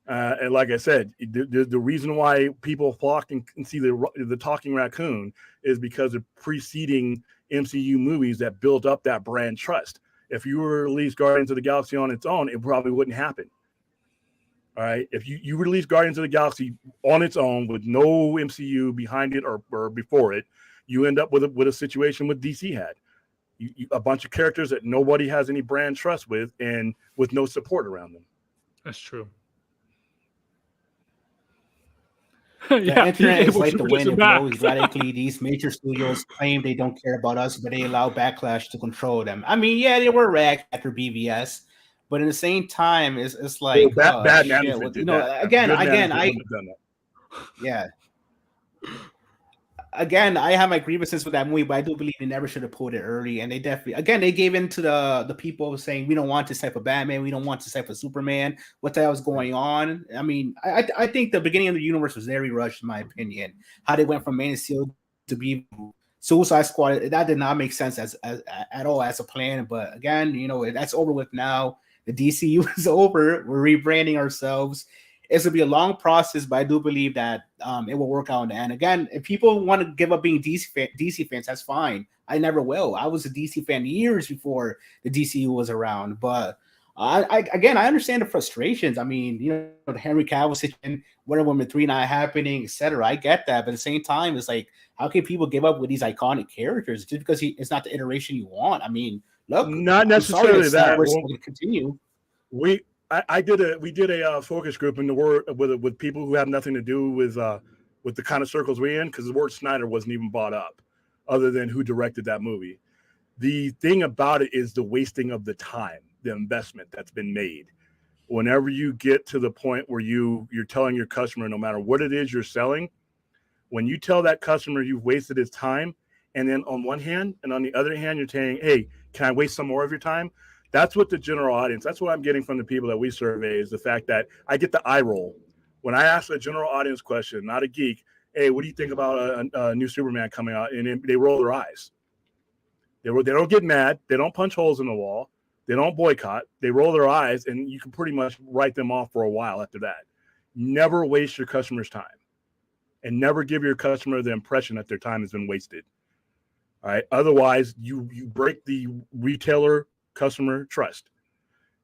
And like I said, the reason why people flock and see the Talking Raccoon is because of preceding MCU movies that built up that brand trust. If you were to release Guardians of the Galaxy on its own, it probably wouldn't happen. All right. If you release Guardians of the Galaxy on its own with no MCU behind it or before it, you end up with a situation with DC had. A bunch of characters that nobody has any brand trust with and with no support around them. That's true. The internet is like the wind. It blows radically. These major studios claim they don't care about us, but they allow backlash to control them. I mean, yeah, they were ragged after BVS, But at the same time, it's like bad shit, management. you know, that. again, I have my grievances with that movie, but I do believe they never should have pulled it early. And they definitely, again, they gave in to the people saying we don't want this type of Batman, we don't want this type of Superman. What the hell is going on? I mean, I think the beginning of the universe was very rushed, in my opinion. How they went from Man of Steel to be Suicide Squad, that did not make sense as at all as a plan. But again, you know, that's over with now. The DCU is over. We're rebranding ourselves. It's gonna be a long process, but I do believe that it will work out in the end. Again, if people want to give up being DC fans, that's fine. I never will. I was a DC fan years before the DCU was around. But I understand the frustrations. I mean, you know, the Henry Cavill situation, Wonder Woman 3 not happening, etc. I get that, but at the same time, it's like, how can people give up with these iconic characters just because it's not the iteration you want? I mean, look, not necessarily that. We're going to continue. We did a focus group in the word with people who have nothing to do with the kind of circles we're in, because the word Snyder wasn't even brought up, other than who directed that movie. The thing about it is the wasting of the time, the investment that's been made. Whenever you get to the point where you're telling your customer, no matter what it is you're selling, when you tell that customer you've wasted his time, and then on one hand and on the other hand, you're saying, hey, can I waste some more of your time? That's what the general audience, that's what I'm getting from the people that we survey, is the fact that I get the eye roll. When I ask a general audience question, not a geek, hey, what do you think about a new Superman coming out? And they roll their eyes. They don't get mad. They don't punch holes in the wall. They don't boycott. They roll their eyes, and you can pretty much write them off for a while after that. Never waste your customer's time, and never give your customer the impression that their time has been wasted. All right. Otherwise, you break the retailer customer trust.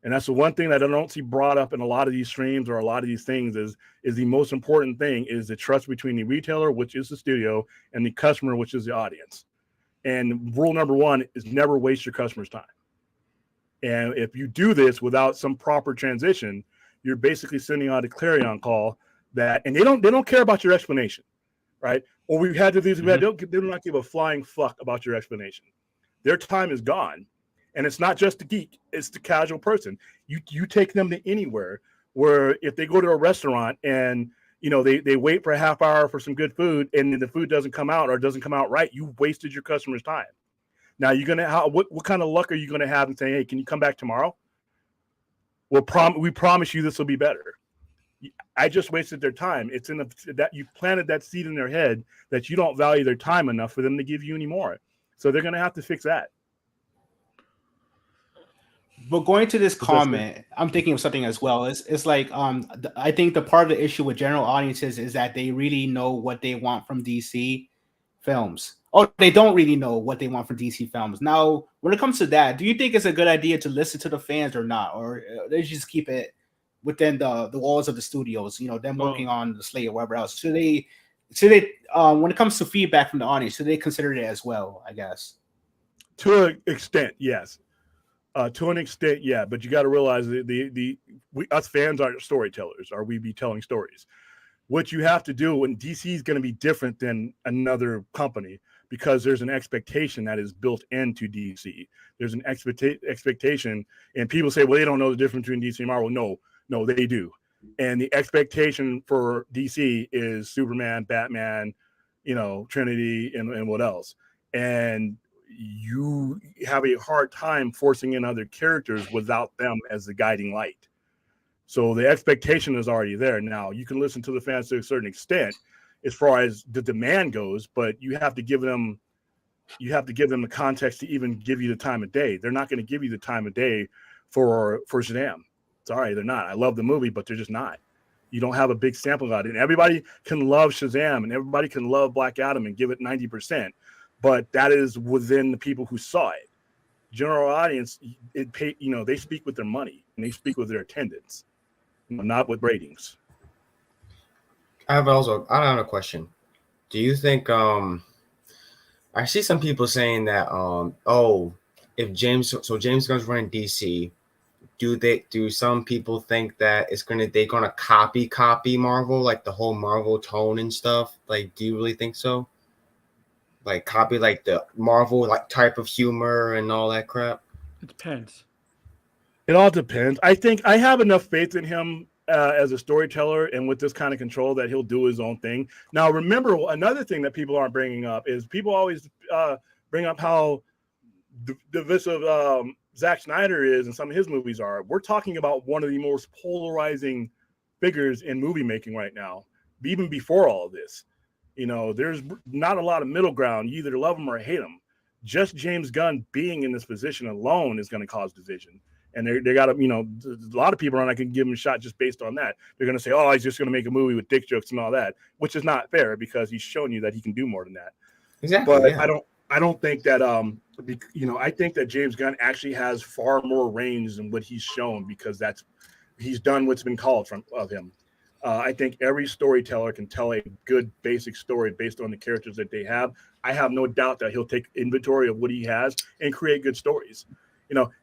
And that's the one thing that I don't see brought up in a lot of these streams or a lot of these things is the most important thing is the trust between the retailer, which is the studio, and the customer, which is the audience. And rule number one is never waste your customer's time. And if you do this without some proper transition, you're basically sending out a clarion call that, and they don't care about your explanation, right? Or we've had to do this, they do not give a flying fuck about your explanation. Their time is gone. And it's not just the geek, it's the casual person. You take them to anywhere where if they go to a restaurant and you know they wait for a half hour for some good food and the food doesn't come out or doesn't come out right, you've wasted your customer's time. Now you're gonna what kind of luck are you gonna have in saying, hey, can you come back tomorrow? Well, we promise you this will be better. I just wasted their time. It's in that you planted that seed in their head that you don't value their time enough for them to give you any more. So they're gonna have to fix that. But going to this comment, I'm thinking of something as well. It's like I think the part of the issue with general audiences is that they really know what they want from DC films. Oh, they don't really know what they want from DC films. Now, when it comes to that, do you think it's a good idea to listen to the fans or not, or they just keep it within the walls of the studios? You know, them working on the slate or whatever else. Should they when it comes to feedback from the audience, should they consider it as well? I guess to an extent, yes. To an extent, yeah, but you got to realize us fans aren't storytellers, or we be telling stories. What you have to do, and DC is going to be different than another company because there's an expectation that is built into DC. There's an expectation, and people say, well, they don't know the difference between DC and Marvel. No, they do. And the expectation for DC is Superman, Batman, you know, Trinity, and what else. And you have a hard time forcing in other characters without them as the guiding light. So the expectation is already there. Now you can listen to the fans to a certain extent as far as the demand goes, but you have to give them the context to even give you the time of day. They're not going to give you the time of day for Shazam. Sorry, they're not. I love the movie, but they're just not. You don't have a big sample of it. And everybody can love Shazam and everybody can love Black Adam and give it 90%. But that is within the people who saw it. General audience, they speak with their money and they speak with their attendance, not with ratings. I have a question. Do you think I see some people saying that if James Gunn's running DC, do some people think that they're gonna copy Marvel, like the whole Marvel tone and stuff? Like, do you really think so? Like copy like the Marvel like type of humor and all that crap? It depends. It all depends. I think I have enough faith in him as a storyteller and with this kind of control that he'll do his own thing. Now, remember, another thing that people aren't bringing up is people always bring up how divisive Zack Snyder is and some of his movies are. We're talking about one of the most polarizing figures in movie making right now, even before all of this. There's not a lot of middle ground. You either love him or hate him. Just James Gunn being in this position alone is going to cause division. And they got to, a lot of people are not going to give him a shot just based on that. They're going to say, oh, he's just going to make a movie with dick jokes and all that, which is not fair because he's shown you that he can do more than that. Exactly. But yeah. I don't think that, I think that James Gunn actually has far more range than what he's shown because he's done what's been called of him. I think every storyteller can tell a good basic story based on the characters that they have. I have no doubt that he'll take inventory of what he has and create good stories.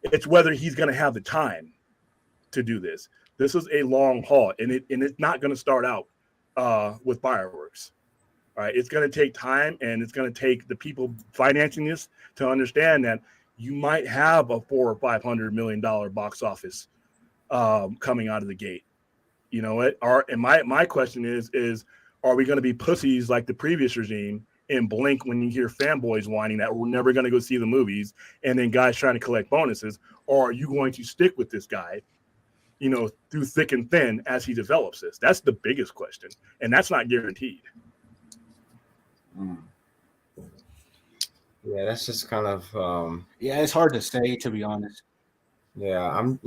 It's whether he's going to have the time to do this. This is a long haul, and it's not going to start out with fireworks. All right, it's going to take time, and it's going to take the people financing this to understand that you might have a $400 or $500 million box office coming out of the gate. You know what? And my question is are we going to be pussies like the previous regime and blink when you hear fanboys whining that we're never going to go see the movies and then guys trying to collect bonuses? Or are you going to stick with this guy, through thick and thin as he develops this? That's the biggest question. And that's not guaranteed. Yeah, that's just kind of it's hard to say, to be honest. Yeah, I'm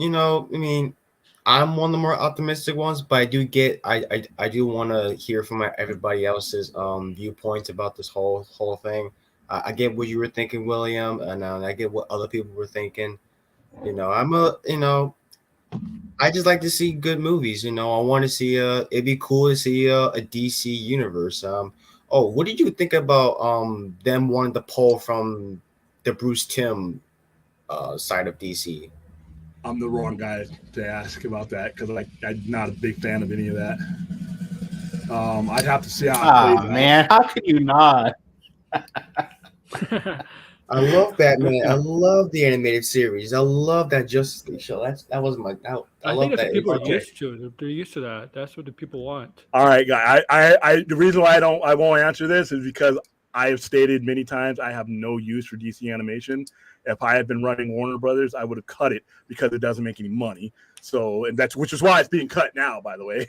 one of the more optimistic ones, but I do want to hear from everybody else's viewpoints about this whole thing. I get what you were thinking, William, and I get what other people were thinking. I just like to see good movies. I want to see it'd be cool to see a DC universe. What did you think about them wanting to pull from the Bruce Timm side of DC? I'm the wrong guy to ask about that because I'm not a big fan of any of that. I'd have to see how it plays out. How could you not? I love Batman. I love the animated series. I love that Justice League show. That was my doubt. I think that's what people are used to. They're used to that. That's what the people want. All right, guy. I the reason why I won't answer this is because I have stated many times I have no use for DC animation. If I had been running Warner Brothers, I would have cut it because it doesn't make any money. So, which is why it's being cut now, by the way.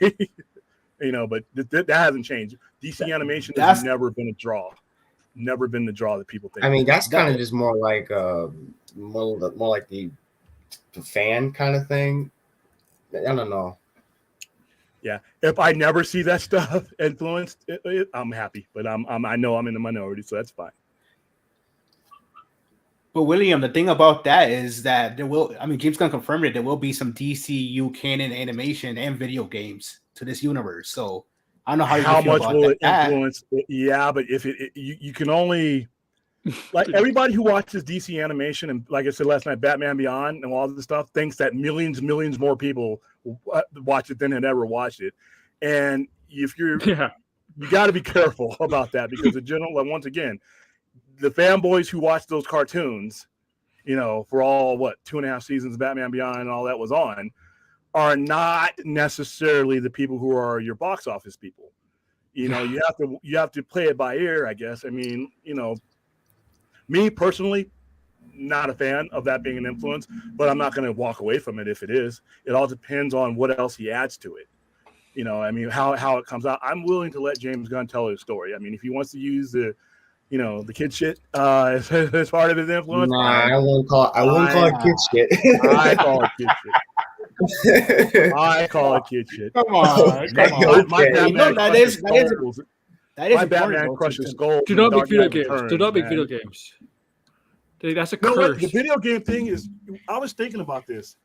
But that hasn't changed. DC animation has never been a draw. Never been the draw that people think. I mean, that's kind of just more like more like the fan kind of thing. I don't know. Yeah, if I never see that stuff influenced, I'm happy. But I know I'm in the minority, so that's fine. But William, the thing about that is that James Gunn confirmed it. There will be some DCU canon animation and video games to this universe. So I don't know how much will it influence. Yeah, but if you can only everybody who watches DC animation and like I said last night, Batman Beyond and all this stuff thinks that millions more people watch it than had ever watched it. And if you got to be careful about that because once again, the fanboys who watch those cartoons, for all 2.5 seasons of Batman Beyond and all that was on, are not necessarily the people who are your box office people. You have to play it by ear, I guess. I mean, me personally, not a fan of that being an influence, but I'm not going to walk away from it if it is. It all depends on what else he adds to it. How it comes out. I'm willing to let James Gunn tell his story. I mean, if he wants to use the kid shit as part of his influence. Nah, I won't call it kid shit. I call it kid shit. I call it kid shit. Come on. My Batman crushes skulls. Do not make video games. Do not make video games. That's a curse. The video game thing is, I was thinking about this.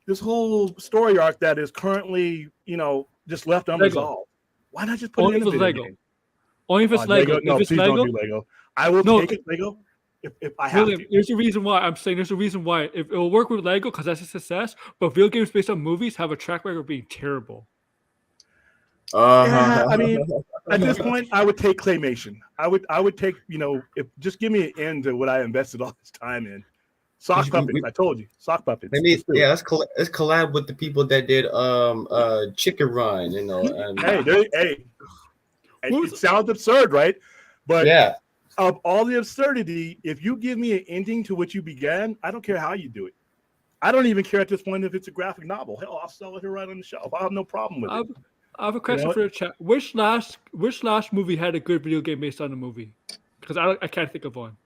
This whole story arc that is currently, just left unresolved. Why not just put it in the video game? Only if it's Lego. No, please don't do Lego. I will take it Lego if I have to. There's a reason why I'm saying there's a reason why. If it will work with Lego because that's a success, but video games based on movies have a track record of being terrible. Yeah, I mean, at this point, I would take claymation. I would take, just give me an end to what I invested all this time in. Sock puppets. I told you, sock puppets. Let's collab with the people that did Chicken Run, And, hey, it sounds absurd, right? But yeah, of all the absurdity, if you give me an ending to what you began, I don't care how you do it. I don't even care at this point if it's a graphic novel. Hell, I'll sell it here right on the shelf. I have no problem with it. I have a question for the chat. Which last movie had a good video game based on the movie? Because I can't think of one.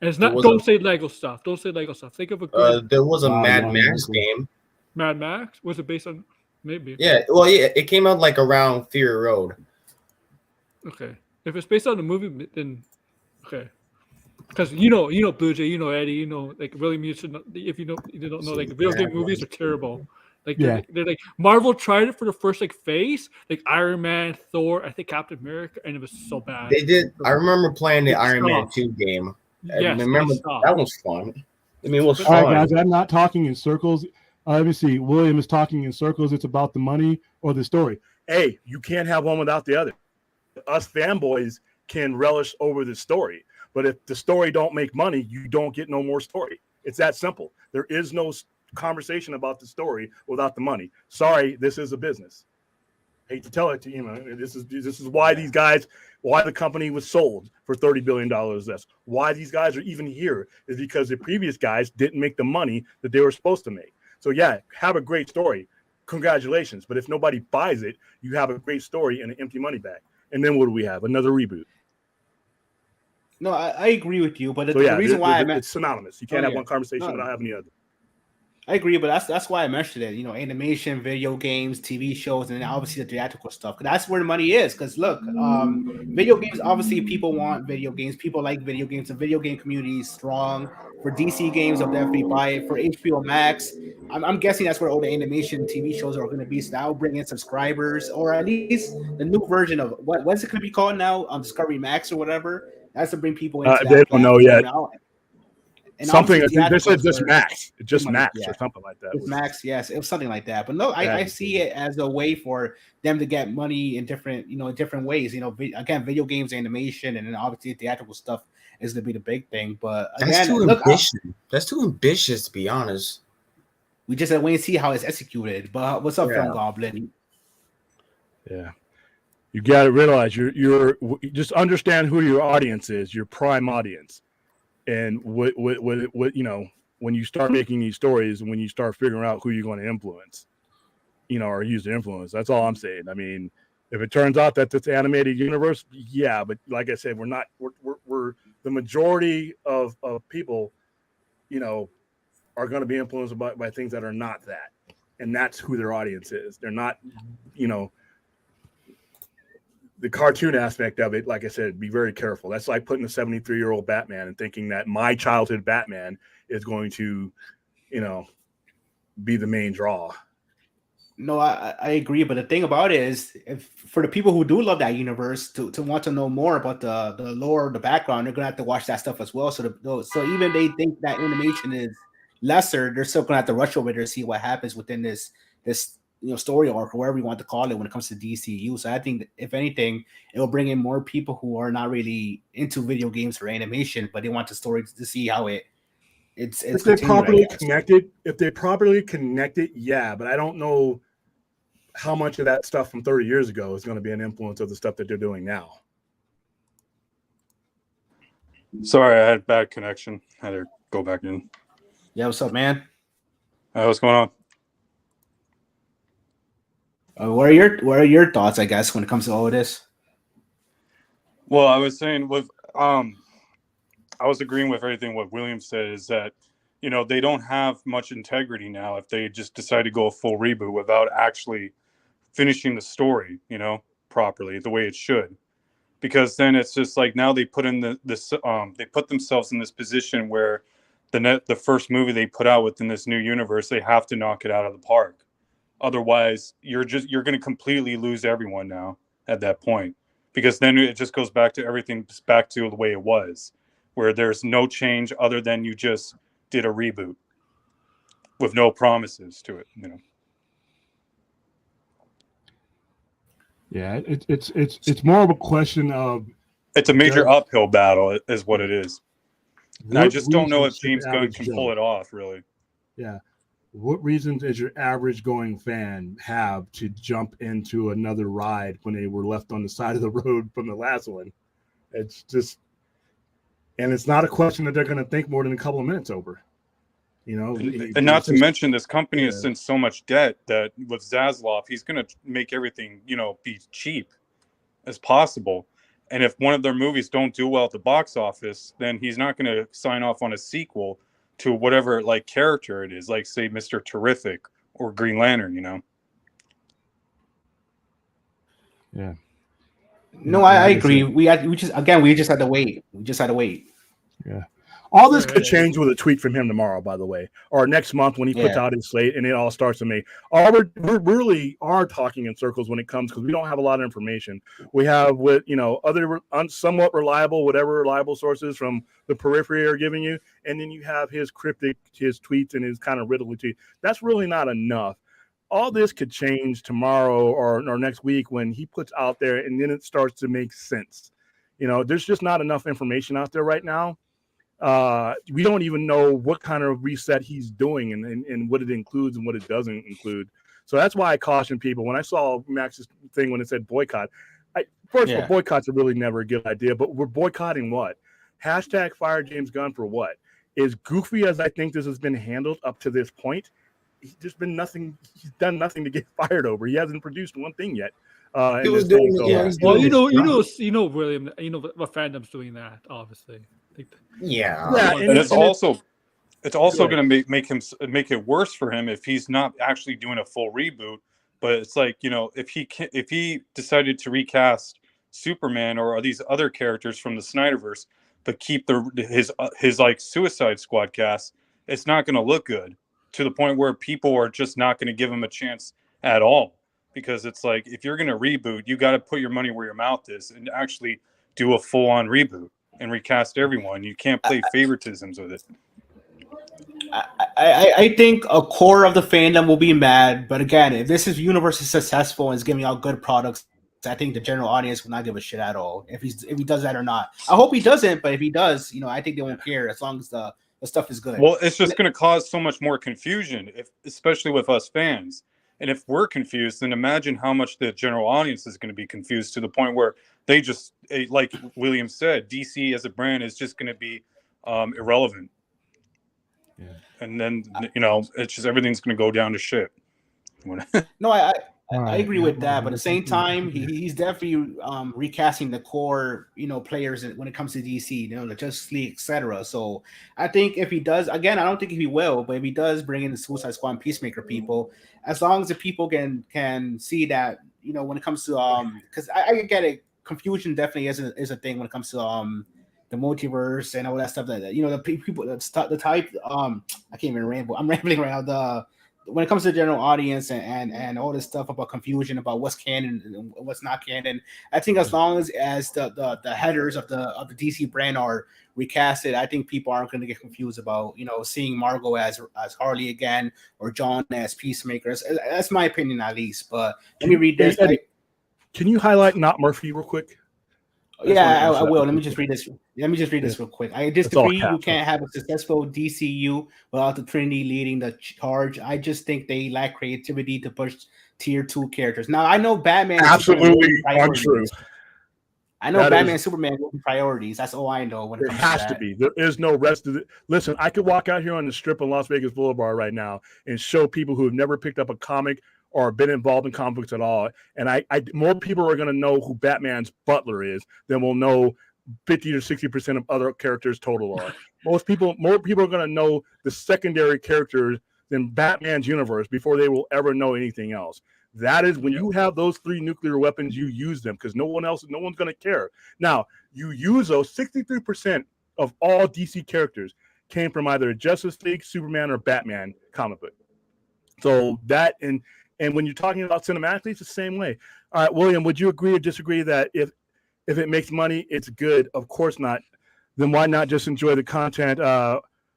And it's not. Don't say Lego stuff. Don't say Lego stuff. Think of a good. There was a Mad Max game. Mad Max? Was it based on? Maybe. Yeah. Well, yeah. It came out like around Fury Road. Okay. If it's based on the movie, then okay. Because Blue Jay, Eddie, like William. You should know, if you don't know, like video game movies are terrible. Like they're like Marvel tried it for the first phase, like Iron Man, Thor, I think Captain America, and it was so bad. They did. I remember playing the Iron Man 2 game. Yes, I remember that was fun. I mean, it was fun. All right, guys, I'm not talking in circles. Let me see. William is talking in circles. It's about the money or the story. Hey, you can't have one without the other. Us fanboys can relish over the story, but if the story don't make money, you don't get no more story. It's that simple. There is no conversation about the story without the money. Sorry, this is a business. Hate to tell it to you, this is why these guys, why the company was sold for $30 billion. That's why these guys are even here, is because the previous guys didn't make the money that they were supposed to make. So yeah, have a great story. Congratulations. But if nobody buys it, you have a great story and an empty money bag. And then what do we have? Another reboot. No, I agree with you, but the reason why it's synonymous. You can't have one conversation without having the other. I agree, but that's why I mentioned it. Animation, video games, TV shows, and then obviously the theatrical stuff. That's where the money is. Because look, video games. Obviously, people want video games. People like video games. The video game community is strong. For DC games, I'll definitely buy it. For HBO Max, I'm guessing that's where all the animation TV shows are going to be. So that'll bring in subscribers, or at least the new version of what's it going to be called now? Discovery Max or whatever. That's to bring people into. They don't know yet. And something they said just Max, just Max or something like that. It's Max, yes, it was something like that. But no, I see it as a way for them to get money in different, in different ways. Again, video games, animation, and then obviously theatrical stuff is going to be the big thing. But again, that's too ambitious, to be honest. We just have to wait and see how it's executed. But what's up, Film Goblin? Yeah, you got to realize you're just understand who your audience is, your prime audience. And what when you start making these stories and when you start figuring out who you're going to influence, or use to influence, that's all I'm saying. I mean, if it turns out that it's animated universe, yeah, but like I said, we're the majority of people, are going to be influenced by things that are not that, and that's who their audience is. They're not, the cartoon aspect of it, like I said, be very careful. That's like putting a 73-year-old Batman and thinking that my childhood Batman is going to, be the main draw. No, I agree. But the thing about it is, for the people who do love that universe, to want to know more about the lore, the background, they're going to have to watch that stuff as well. So even if they think that animation is lesser, they're still going to have to rush over there to see what happens within this story arc, or whatever you want to call it, when it comes to DCEU. So I think that if anything, it will bring in more people who are not really into video games or animation, but they want the story to see how it's if they're properly connected. If they properly connected, yeah. But I don't know how much of that stuff from 30 years ago is going to be an influence of the stuff that they're doing now. Sorry, I had bad connection. I had to go back in. Yeah, what's up, man? What's going on? What are your thoughts, I guess, when it comes to all of this? Well, I was saying I was agreeing with everything what William said, is that, they don't have much integrity now if they just decide to go a full reboot without actually finishing the story, properly the way it should. Because then it's just like, now they put in they put themselves in this position where the first movie they put out within this new universe, they have to knock it out of the park. Otherwise, you're going to completely lose everyone now at that point, because then it just goes back to everything back to the way it was, where there's no change other than you just did a reboot with no promises to it. Yeah, it's more of a question of. It's a major uphill battle, is what it is. And I just don't know if James Gunn can pull it off, really. Yeah. What reason does your average going fan have to jump into another ride when they were left on the side of the road from the last one? It's just, and it's not a question that they're going to think more than a couple of minutes over. You know, and not to mention this company is in so much debt that with Zaslav, he's going to make everything, be cheap as possible. And if one of their movies don't do well at the box office, then he's not going to sign off on a sequel to whatever character it is, like say Mr. Terrific or Green Lantern, Yeah. No, I agree. We just had to wait. We just had to wait. Yeah. All this could change with a tweet from him tomorrow, by the way, or next month when he puts out his slate and it all starts to make. We really are talking in circles when it comes because we don't have a lot of information. We have other somewhat reliable, whatever reliable sources from the periphery are giving you, and then you have his tweets and his kind of riddle tweet. That's really not enough. All this could change tomorrow or next week when he puts out there, and then it starts to make sense. There's just not enough information out there right now. We don't even know what kind of reset he's doing and what it includes and what it doesn't include. So that's why I caution people. When I saw Max's thing when it said boycott, first of all, boycotts are really never a good idea, but we're boycotting what? Hashtag fire James Gunn for what? As goofy as I think this has been handled up to this point, there's been nothing. He's done nothing to get fired over. He hasn't produced one thing yet. He was doing Well, William, what fandom's doing that, obviously. And it's also going to make it worse for him if he's not actually doing a full reboot. But it's if he decided to recast Superman or these other characters from the Snyderverse, but keep his Suicide Squad cast, it's not going to look good to the point where people are just not going to give him a chance at all. Because it's if you're going to reboot, you got to put your money where your mouth is and actually do a full-on reboot and recast everyone. You can't play favoritisms with it. I think a core of the fandom will be mad, but again, if this universe is successful and is giving out good products, I think the general audience will not give a shit at all if he does that or not. I hope he doesn't, but if he does, I think they won't care as long as the stuff is good. Well, it's just going to cause so much more confusion, especially with us fans. And if we're confused, then imagine how much the general audience is going to be confused to the point where they just, like William said, DC as a brand is just going to be irrelevant. Yeah. And then, it's just everything's going to go down to shit. No, I agree with that, but at the same time, he's definitely recasting the core, players when it comes to DC, the Justice League, etc. So I think if he does, again, I don't think he will, but if he does bring in the Suicide Squad and Peacemaker people, as long as the people can see that, when it comes to because I get it, confusion definitely is a thing when it comes to the multiverse and all that stuff that the people the type I can't even ramble. I'm rambling right now. When it comes to the general audience and all this stuff about confusion about what's canon and what's not canon, I think as long as the headers of the DC brand are recasted, I think people aren't going to get confused about seeing Margot as Harley again or John as Peacemaker. That's my opinion at least. But let me read this. Can you highlight Not Murphy real quick? I will. Let me just read this real quick. I disagree. You can't have a successful DCU without the Trinity leading the charge. I just think they lack creativity to push tier 2 characters. Now, I know Batman. Absolutely untrue. I know Batman and Superman will be priorities. That's all I know. There has to be. There is no rest of it. Listen, I could walk out here on the strip on Las Vegas Boulevard right now and show people who have never picked up a comic or been involved in comic books at all. And I more people are going to know who Batman's butler is than will know 50 or 60% of other characters total are. More people are going to know the secondary characters than Batman's universe before they will ever know anything else. That is when you have those 3 nuclear weapons, you use them because no one's going to care. Now, you use those. 63% of all DC characters came from either a Justice League, Superman, or Batman comic book. So that and when you're talking about cinematically, it's the same way. All right, William, would you agree or disagree that if it makes money, it's good? Of course not. Then why not just enjoy the content,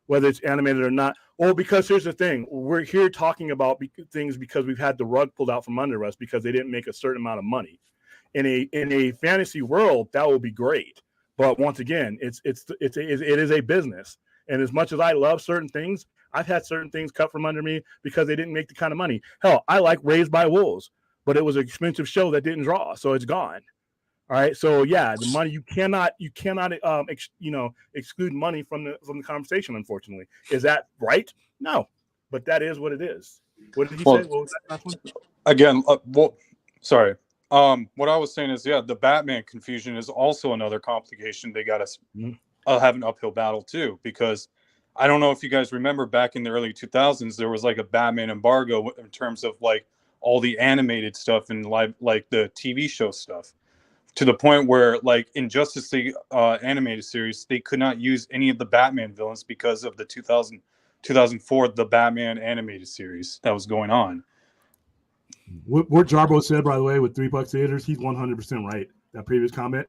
whether it's animated or not? Well, because here's the thing. We're here talking about things because we've had the rug pulled out from under us because they didn't make a certain amount of money. In a fantasy world, that would be great. But once again, it is a business. And as much as I love certain things, I've had certain things cut from under me because they didn't make the kind of money. Hell, I like Raised by Wolves, but it was an expensive show that didn't draw, so it's gone. All right, so yeah, the money you cannot exclude money from the conversation. Unfortunately, is that right? No, but that is what it is. What did he say? What was that last one? Again, sorry. What I was saying is, yeah, the Batman confusion is also another complication. They got to have an uphill battle too, because I don't know if you guys remember back in the early 2000s, there was like a Batman embargo in terms of like all the animated stuff and like the TV show stuff, to the point where like in Justice League animated series, they could not use any of the Batman villains because of the 2004 the Batman animated series that was going on. What Jarbo said, by the way, with $3 theaters, he's 100% right. That previous comment,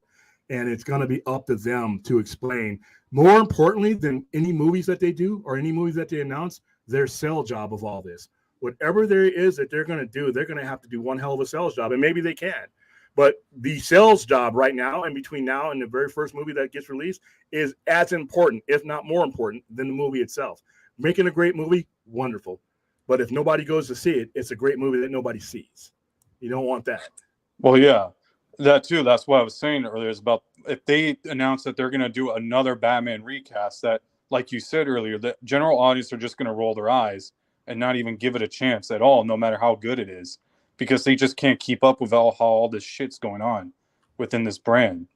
and it's going to be up to them to explain. More importantly than any movies that they do or any movies that they announce, their sell job of all this. Whatever there is that they're going to do, they're going to have to do one hell of a sales job, and maybe they can. But the sales job right now and between now and the very first movie that gets released is as important, if not more important, than the movie itself. Making a great movie, wonderful. But if nobody goes to see it, it's a great movie that nobody sees. You don't want that. Well, yeah, that too. That's what I was saying earlier, is about if they announce that they're going to do another Batman recast, that, like you said earlier, the general audience are just going to roll their eyes and not even give it a chance at all, no matter how good it is, because they just can't keep up with how all this shit's going on within this brand.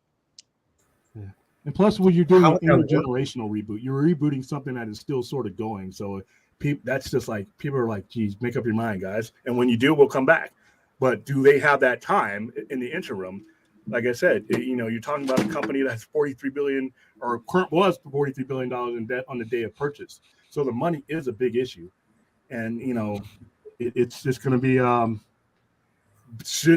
Yeah. And plus, when you're doing an intergenerational reboot, you're rebooting something that is still sort of going. So that's just like, people are like, geez, make up your mind, guys. And when you do, we'll come back. But do they have that time in the interim? Like I said, you're talking about a company that has $43 billion, or was $43 billion in debt on the day of purchase. So the money is a big issue. And, it's just going to be,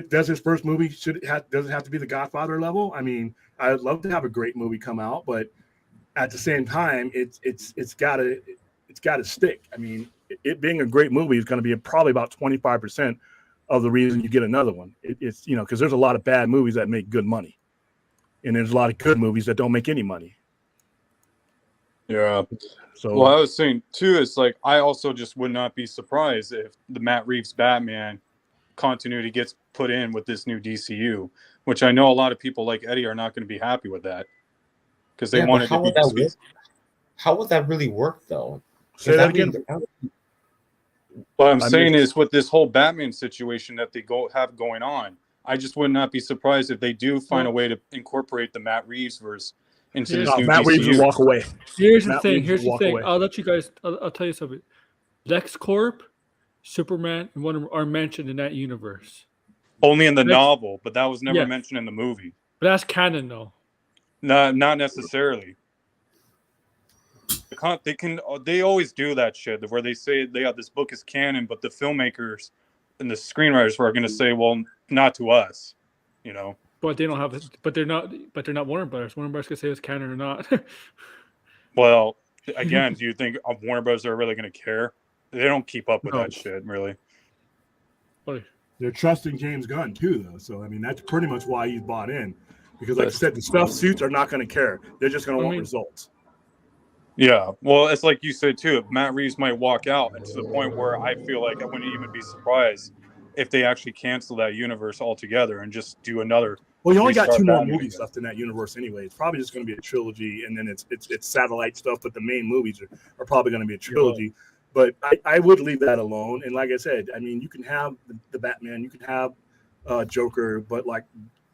does his first movie, does it have to be the Godfather level? I mean, I'd love to have a great movie come out, but at the same time, it's got to stick. I mean, it being a great movie is going to be probably about 25% of the reason you get another one. It's because there's a lot of bad movies that make good money, and there's a lot of good movies that don't make any money. Yeah. So, well, I was saying too, it's like, I also just would not be surprised if the Matt Reeves Batman continuity gets put in with this new DCU, which I know a lot of people like Eddie are not going to be happy with that, because they wanted to be. How would that really work, though? Say that again. What I'm saying is, with this whole Batman situation that they have going on, I just would not be surprised if they do find a way to incorporate the Matt Reeves verse into this new Matt DCU. Reeves will walk away. Here's the thing. I'll let you guys. I'll tell you something. LexCorp, Superman, and Wonder Woman are mentioned in that universe. Only in the novel, but that was never mentioned in the movie. But that's canon, though. No, not necessarily. They always do that shit where they say this book is canon, but the filmmakers and the screenwriters are going to say, well, not to us, But they don't have it. But they're not Warner Brothers. Warner Brothers can say it's canon or not. Well, again, do you think Warner Brothers are really going to care? They don't keep up with that shit, really. They're trusting James Gunn too, though. So I mean, that's pretty much why he's bought in, because, like I said, the stuff suits are not going to care. They're just going to want results. Yeah, well, it's like you said too. Matt Reeves might walk out, and to the point where I feel like I wouldn't even be surprised if they actually cancel that universe altogether and just do another. Well, you only got 2 more movies left in that universe anyway. It's probably just going to be a trilogy, and then it's satellite stuff. But the main movies are probably going to be a trilogy. But I would leave that alone. And like I said, I mean, you can have the Batman, you can have Joker, but like,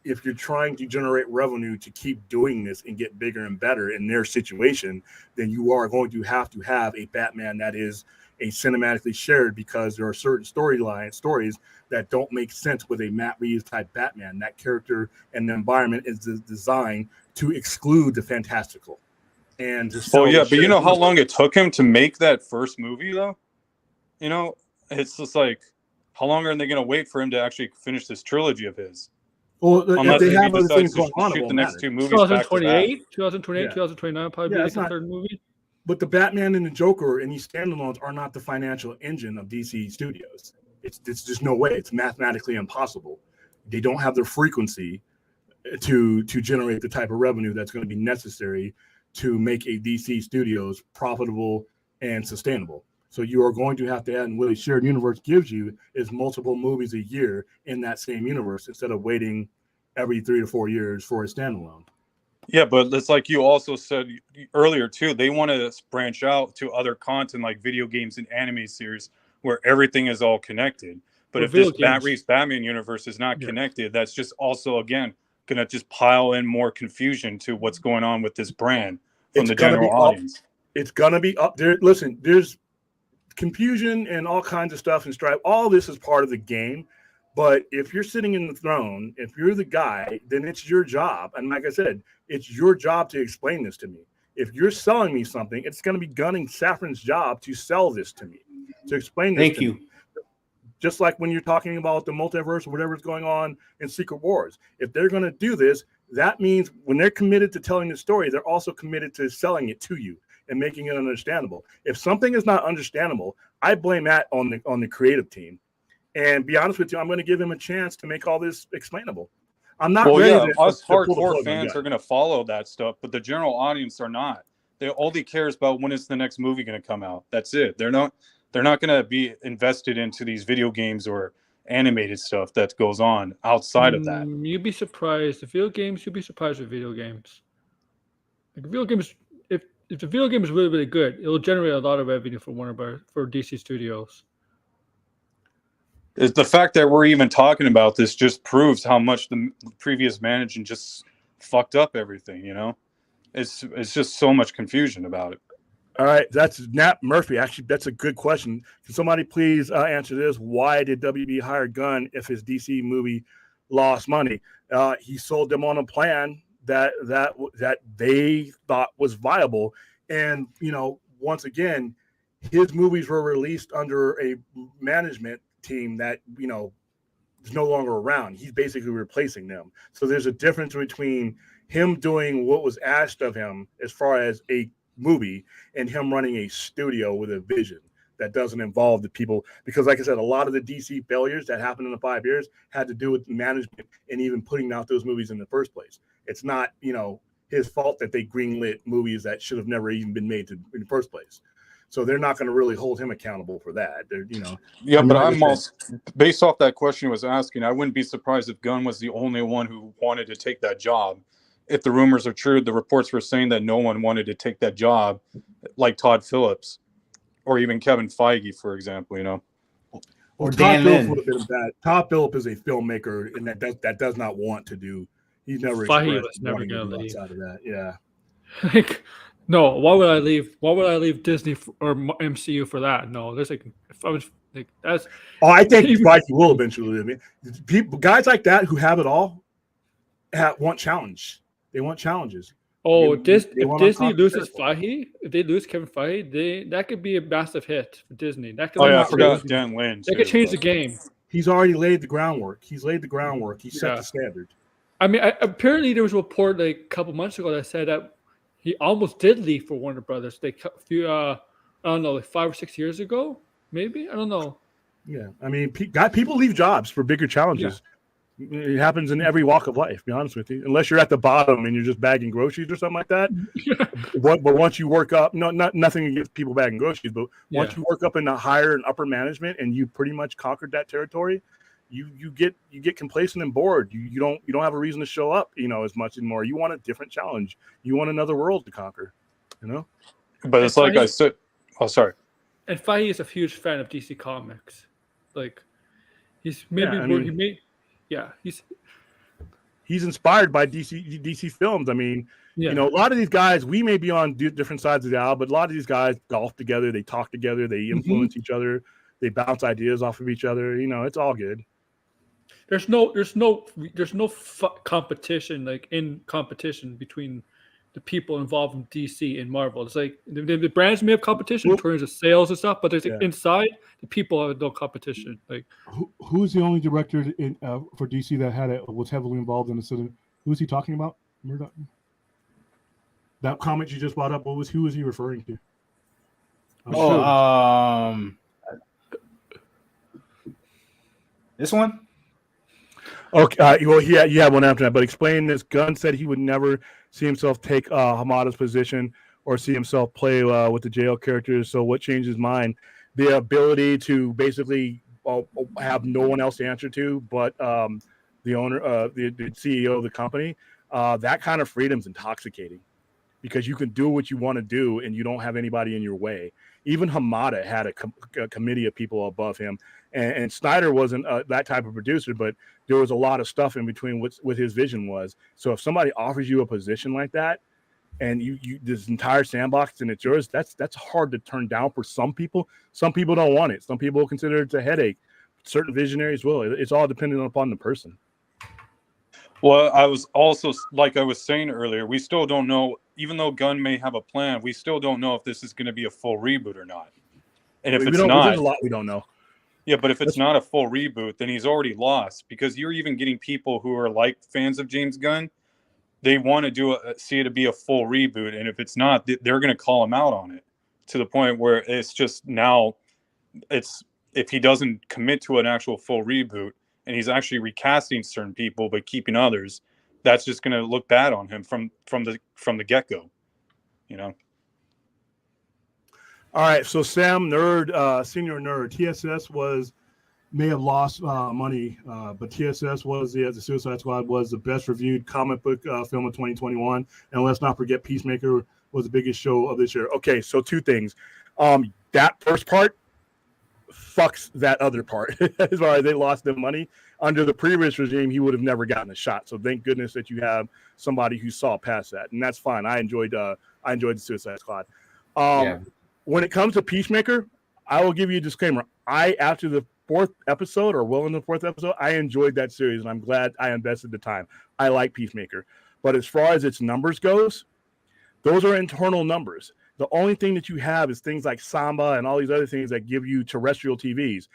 if you're trying to generate revenue to keep doing this and get bigger and better in their situation, then you are going to have a Batman that is a cinematically shared, because there are certain stories that don't make sense with a Matt Reeves type Batman. That character and the environment is designed to exclude the fantastical. And but you know how long it took him to make that first movie, though? It's just like, how long are they going to wait for him to actually finish this trilogy of his? Well, unless they have other things going on, shoot the next 2 movies 2028, 2029, probably be the third movie. But the Batman and the Joker and these standalones are not the financial engine of DC Studios. It's just no way. It's mathematically impossible. They don't have the frequency to generate the type of revenue that's going to be necessary to make a DC Studios profitable and sustainable. So you are going to have to add, and what a shared universe gives you is multiple movies a year in that same universe instead of waiting every 3 to 4 years for a standalone. Yeah, but it's like you also said earlier too, they want to branch out to other content like video games and anime series where everything is all connected. But if this Batman universe is not connected, that's just also, again, going to just pile in more confusion to what's going on with this brand from the general audience. It's going to be up there. Listen, there's confusion and all kinds of stuff and strife. All this is part of the game. But if you're sitting in the throne, if you're the guy, then it's your job. And like I said, it's your job to explain this to me. If you're selling me something, it's going to be Gunn and Safran's job to sell this to me, to explain this to me. Just like when you're talking about the multiverse or whatever's going on in Secret Wars. If they're going to do this, that means when they're committed to telling the story, they're also committed to selling it to you and making it understandable. If something is not understandable, I blame that on the creative team. And be honest with you, I'm going to give him a chance to make all this explainable. I'm not ready to us hardcore fans are going to follow that stuff, but the general audience are not. They only cares about when is the next movie going to come out. That's it. They're not going to be invested into these video games or animated stuff that goes on outside of that. You'd be surprised. You'd be surprised with video games. Like video games, if the video game is really, really good, it'll generate a lot of revenue for for DC Studios. The fact that we're even talking about this just proves how much the previous management just fucked up everything, you know? It's just so much confusion about it. All right, that's Nat Murphy. Actually, that's a good question. Can somebody please answer this? Why did WB hire Gunn if his DC movie lost money? He sold them on a plan that they thought was viable. And, you know, once again, his movies were released under a management team that, you know, is no longer around. He's basically replacing them. So there's a difference between him doing what was asked of him as far as a movie and him running a studio with a vision that doesn't involve the people. Because like I said, a lot of the DC failures that happened in the 5 years had to do with management and even putting out those movies in the first place. It's not, you know, his fault that they greenlit movies that should have never even been made in the first place. So they're not going to really hold him accountable for that. They're, you know. Yeah, but I'm also, based off that question he was asking, I wouldn't be surprised if Gunn was the only one who wanted to take that job. If the rumors are true, the reports were saying that no one wanted to take that job, like Todd Phillips or even Kevin Feige, for example, you know. Or Todd Phillips would have been bad. Todd Phillips is a filmmaker, and that does not want to do. He's never Feige was never going to leave outside of that. Yeah. Like, no, why would I leave? Why would I leave Disney or MCU for that? No, there's like, if I was like, that's. Oh, I think Feige will eventually leave. I mean, people, guys like that who have it all, want challenge. They want challenges. Oh, if Disney loses Feige, if they lose Kevin Feige, that could be a massive hit for Disney. That could I forgot Dan Lin. That could change the game. He's already laid the groundwork. He set the standard. I mean, apparently there was a report like a couple months ago that said that he almost did leave for Warner Brothers. They I don't know, like 5 or 6 years ago, maybe. I don't know. Yeah, I mean, people leave jobs for bigger challenges. Yeah. It happens in every walk of life. To be honest with you, unless you're at the bottom and you're just bagging groceries or something like that. But once you work up, nothing against people bagging groceries, but once you work up in the higher and upper management and you pretty much conquered that territory, you get complacent and bored. You don't have a reason to show up, you know, as much anymore. You want a different challenge. You want another world to conquer, you know. But it's like I said. Oh, sorry. And Feige is a huge fan of DC Comics. Like, he's he's inspired by DC films. I mean, you know, a lot of these guys, we may be on different sides of the aisle, but a lot of these guys golf together, they talk together, they influence each other, they bounce ideas off of each other. You know, it's all good. There's no competition, like in competition between the people involved in DC and Marvel. It's like the brands may have competition in terms of sales and stuff, but there's inside the people have no competition. Like who's the only director for DC that was heavily involved in the cinema? Who's he talking about? Murdoch? That comment you just brought up. Who was he referring to? This one. Okay, well, you have one after that, but explain this. Gunn said he would never see himself take Hamada's position or see himself play with the jail characters. So what changed his mind? The ability to basically have no one else to answer to but the owner, the CEO of the company. That kind of freedom's intoxicating because you can do what you want to do and you don't have anybody in your way. Even Hamada had a committee of people above him, and Snyder wasn't that type of producer, but there was a lot of stuff in between what his vision was. So if somebody offers you a position like that, and you this entire sandbox and it's yours, that's hard to turn down for some people. Some people don't want it. Some people consider it a headache. Certain visionaries will. It's all dependent upon the person. Well, I was also, like I was saying earlier, we still don't know, even though Gunn may have a plan, we still don't know if this is going to be a full reboot or not. And if it's not, there's a lot we don't know. Yeah, but if it's not a full reboot, then he's already lost, because you're even getting people who are like fans of James Gunn. They want to see it to be a full reboot, and if it's not, they're going to call him out on it to the point where it's just now, if he doesn't commit to an actual full reboot and he's actually recasting certain people but keeping others, that's just going to look bad on him from the get-go, you know. All right, so Sam Nerd, Senior Nerd, TSS may have lost money, but TSS was the Suicide Squad was the best reviewed comic book film of 2021, and let's not forget Peacemaker was the biggest show of this year. Okay, so two things. That first part fucks that other part. As far as they lost their money. Under the previous regime, he would have never gotten a shot. So thank goodness that you have somebody who saw past that, and that's fine. I enjoyed the Suicide Squad. When it comes to Peacemaker, I will give you a disclaimer. After the fourth episode, or well in the fourth episode, I enjoyed that series, and I'm glad I invested the time. I like Peacemaker. But as far as its numbers goes, those are internal numbers. The only thing that you have is things like Samba and all these other things that give you terrestrial TVs.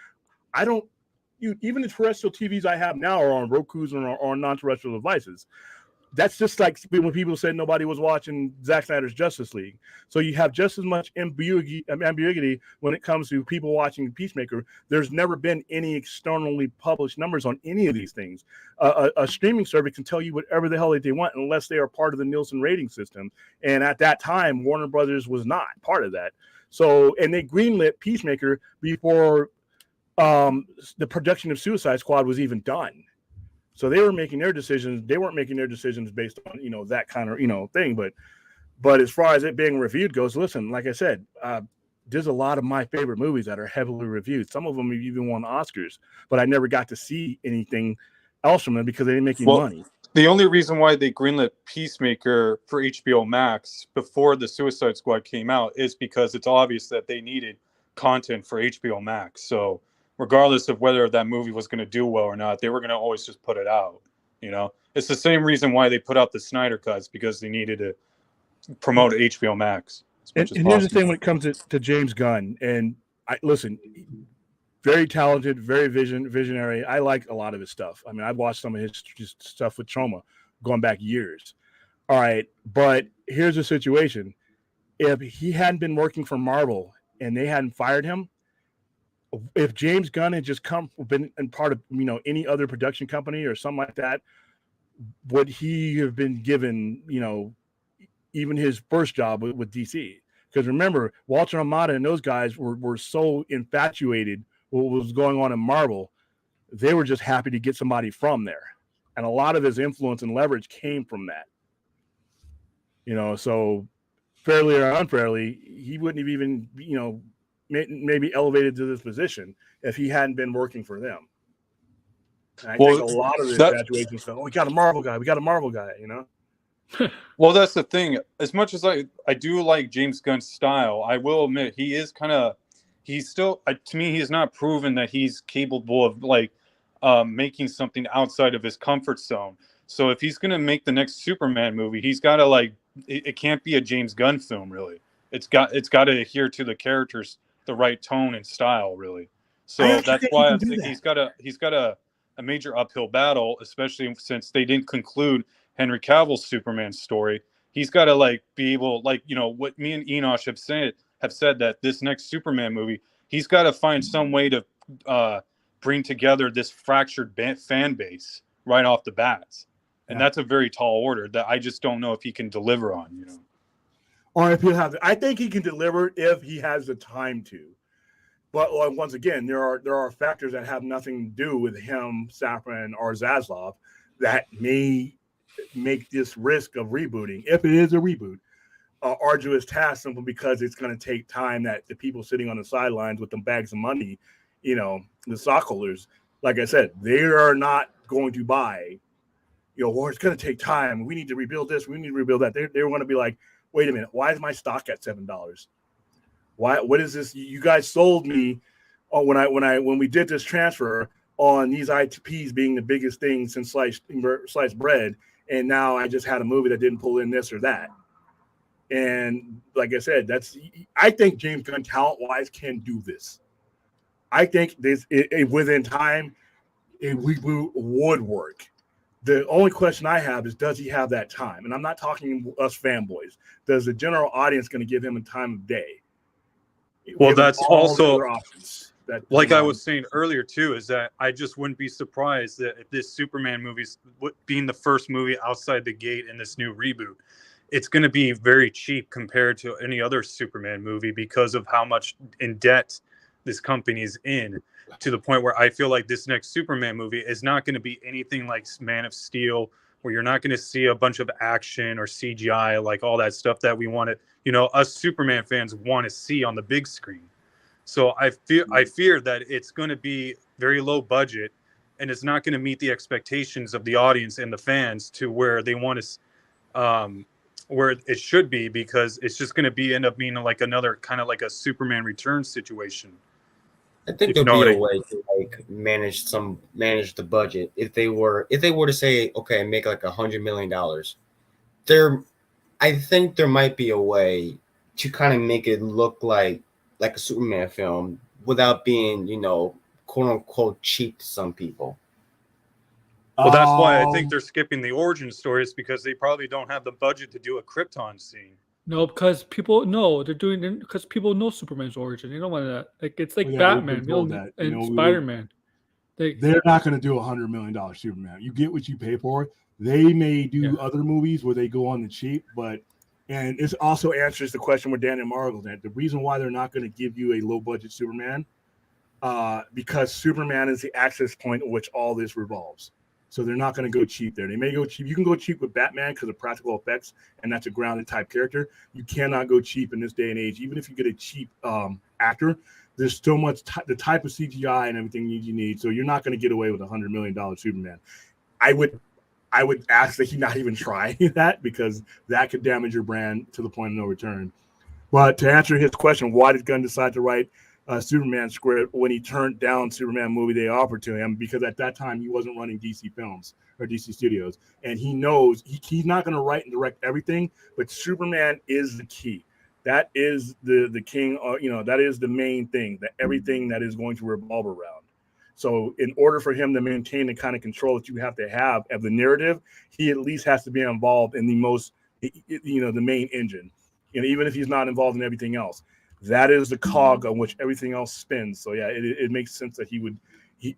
Even the terrestrial TVs I have now are on Roku's or on non-terrestrial devices. That's just like when people said nobody was watching Zack Snyder's Justice League. So you have just as much ambiguity when it comes to people watching Peacemaker. There's never been any externally published numbers on any of these things. A streaming service can tell you whatever the hell they want unless they are part of the Nielsen rating system. And at that time, Warner Brothers was not part of that. So, and they greenlit Peacemaker before the production of Suicide Squad was even done. So they were making their decisions. They weren't making their decisions based on, that kind of, thing. But as far as it being reviewed goes, listen, like I said, there's a lot of my favorite movies that are heavily reviewed. Some of them have even won Oscars, but I never got to see anything else from them because they didn't make any money. The only reason why they greenlit Peacemaker for HBO Max before the Suicide Squad came out is because it's obvious that they needed content for HBO Max. So regardless of whether that movie was going to do well or not, they were going to always just put it out. It's the same reason why they put out the Snyder cuts, because they needed to promote HBO Max. And here's the thing when it comes to James Gunn, and listen, very talented, very visionary. I like a lot of his stuff. I mean, I've watched some of his stuff with Trauma going back years. All right, but here's the situation. If he hadn't been working for Marvel and they hadn't fired him, if James Gunn had just been in part of any other production company or something like that, would he have been given even his first job with DC? Because remember, Walter Hamada and those guys were so infatuated with what was going on in Marvel, they were just happy to get somebody from there, and a lot of his influence and leverage came from that. So fairly or unfairly, he wouldn't have even maybe elevated to this position if he hadn't been working for them. And I think a lot of the infatuation stuff, we got a Marvel guy, Well, that's the thing. As much as I do like James Gunn's style, I will admit he's still, to me, he's not proven that he's capable of making something outside of his comfort zone. So if he's going to make the next Superman movie, he's got to it can't be a James Gunn film, really. It's got to adhere to the characters, the right tone and style, really. So that's why I think he's got a major uphill battle, especially since they didn't conclude Henry Cavill's Superman story. He's got to be able, what me and Enosh have said that this next Superman movie, he's got to find some way to bring together this fractured fan base right off the bats. And that's a very tall order that I just don't know if he can deliver on, you know. Or if he'll have, I think he can deliver if he has the time to. But once again, there are factors that have nothing to do with him, Safran, or Zaslav that may make this risk of rebooting, if it is a reboot, arduous task simply because it's going to take time that the people sitting on the sidelines with them bags of money, you know, the stockholders, like I said, they are not going to buy. Well, it's going to take time. We need to rebuild this. We need to rebuild that. They're going to be like, wait a minute. Why is my stock at $7? Why? What is this? You guys sold me when we did this transfer on these ITPs being the biggest thing since sliced bread, and now I just had a movie that didn't pull in this or that. And like I said, I think James Gunn talent-wise can do this. I think this within time, it would work. The only question I have is, does he have that time? And I'm not talking us fanboys. Does the general audience going to give him a time of day? Well, that's also options. Like I was saying earlier too, is that I just wouldn't be surprised that if this Superman movie's being the first movie outside the gate in this new reboot, it's going to be very cheap compared to any other Superman movie because of how much in debt this company is in, to the point where I feel like this next Superman movie is not going to be anything like Man of Steel, where you're not going to see a bunch of action or CGI, like all that stuff that we wanted, us Superman fans want to see on the big screen. So I fear that it's going to be very low budget, and it's not going to meet the expectations of the audience and the fans to where they want to, where it should be, because it's just going to end up being like another kind of like a Superman Returns situation. I think there'll be a way to manage the budget if they were to say, okay, make like $100 million. I think there might be a way to kind of make it look like a Superman film without being, quote unquote cheap to some people. Well, that's why I think they're skipping the origin stories, because they probably don't have the budget to do a Krypton scene. No, because people know because people know Superman's origin. They don't want that. Like it's like Batman and Spider-Man. They're not going to do $100 million Superman. You get what you pay for. They may do other movies where they go on the cheap, and it also answers the question where Dan and Margo's at. The reason why they're not going to give you a low budget Superman, because Superman is the access point at which all this revolves. So they're not going to go cheap there. They may go cheap. You can go cheap with Batman because of practical effects, and that's a grounded type character. You cannot go cheap in this day and age. Even if you get a cheap actor, there's so much the type of CGI and everything you need. So you're not going to get away with $100 million Superman. I would ask that he not even try that, because that could damage your brand to the point of no return. But to answer his question, why did Gunn decide to write Superman script when he turned down Superman movie they offered to him? Because at that time he wasn't running DC Films or DC Studios, and he knows he's not going to write and direct everything, but Superman is the key. That is the king, that is the main thing, that everything that is going to revolve around. So in order for him to maintain the kind of control that you have to have of the narrative, he at least has to be involved in the most, the main engine. Even if he's not involved in everything else. That is the cog on which everything else spins. So yeah, it makes sense that he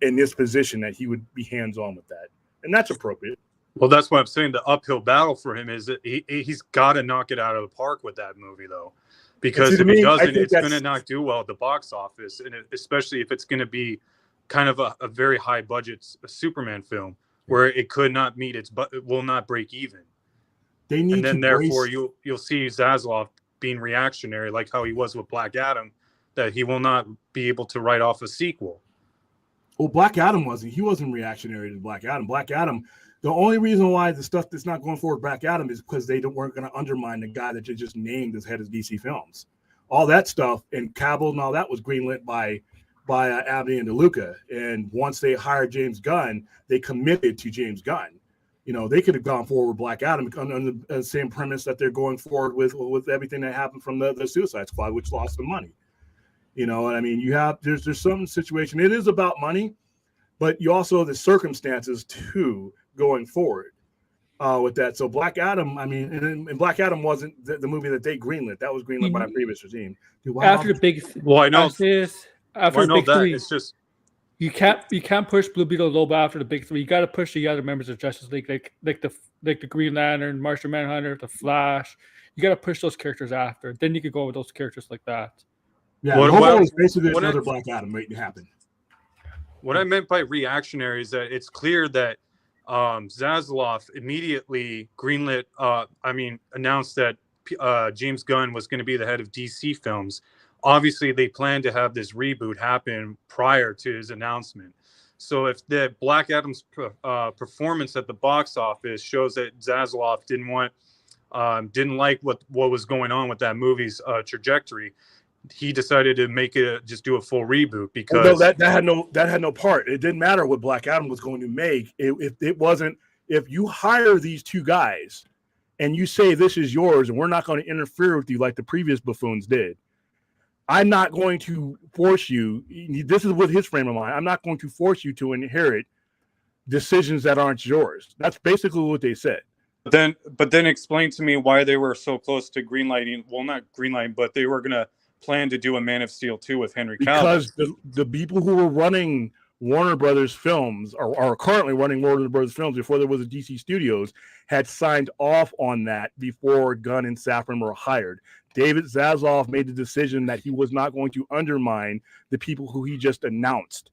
in this position, that he would be hands-on with that. And that's appropriate. Well, that's what I'm saying. The uphill battle for him is that he's got to knock it out of the park with that movie, though. Because if he doesn't, it's going to not do well at the box office. And especially if it's going to be kind of a very high budget Superman film where it could not meet it will not break even. And then therefore you'll see Zaslav being reactionary, like how he was with Black Adam, that he will not be able to write off a sequel. Well, Black Adam wasn't reactionary to Black Adam. Black Adam, the only reason why the stuff that's not going forward with Black Adam is because they weren't going to undermine the guy that you just named as head of DC Films. All that stuff and Cavill and all that was greenlit by Abney and DeLuca. And once they hired James Gunn, they committed to James Gunn. They could have gone forward with Black Adam on the same premise that they're going forward with everything that happened from the Suicide Squad, which lost some money. There's some situation. It is about money, but you also the circumstances too going forward with that. So Black Adam, and Black Adam wasn't the movie that they greenlit. That was greenlit by a previous regime. After the big, well, I know after the big three, it's just You can't push Blue Beetle low after the big three. You got to push the other members of Justice League, like the Green Lantern, Martian Manhunter, the Flash. You got to push those characters after. Then you could go with those characters like that. Yeah, Lobo is basically another Black Adam waiting to happen. What I meant by reactionary is that it's clear that Zaslav immediately announced that James Gunn was going to be the head of DC Films. Obviously, they planned to have this reboot happen prior to his announcement. So if the Black Adam's performance at the box office shows that Zaslav didn't like what was going on with that movie's trajectory, he decided to just do a full reboot because that had no part. It didn't matter what Black Adam was going to make. If you hire these two guys and you say this is yours and we're not going to interfere with you like the previous buffoons did, I'm not going to force you. This is with his frame of mind. I'm not going to force you to inherit decisions that aren't yours. That's basically what they said. But then explain to me why they were so close to greenlighting. Well, not greenlighting, but they were going to plan to do a Man of Steel 2 with Henry Cavill. Because the people who were running Warner Brothers Films are currently running Warner Brothers Films before there was a DC Studios had signed off on that before Gunn and Safran were hired. David Zaslav made the decision that he was not going to undermine the people who he just announced.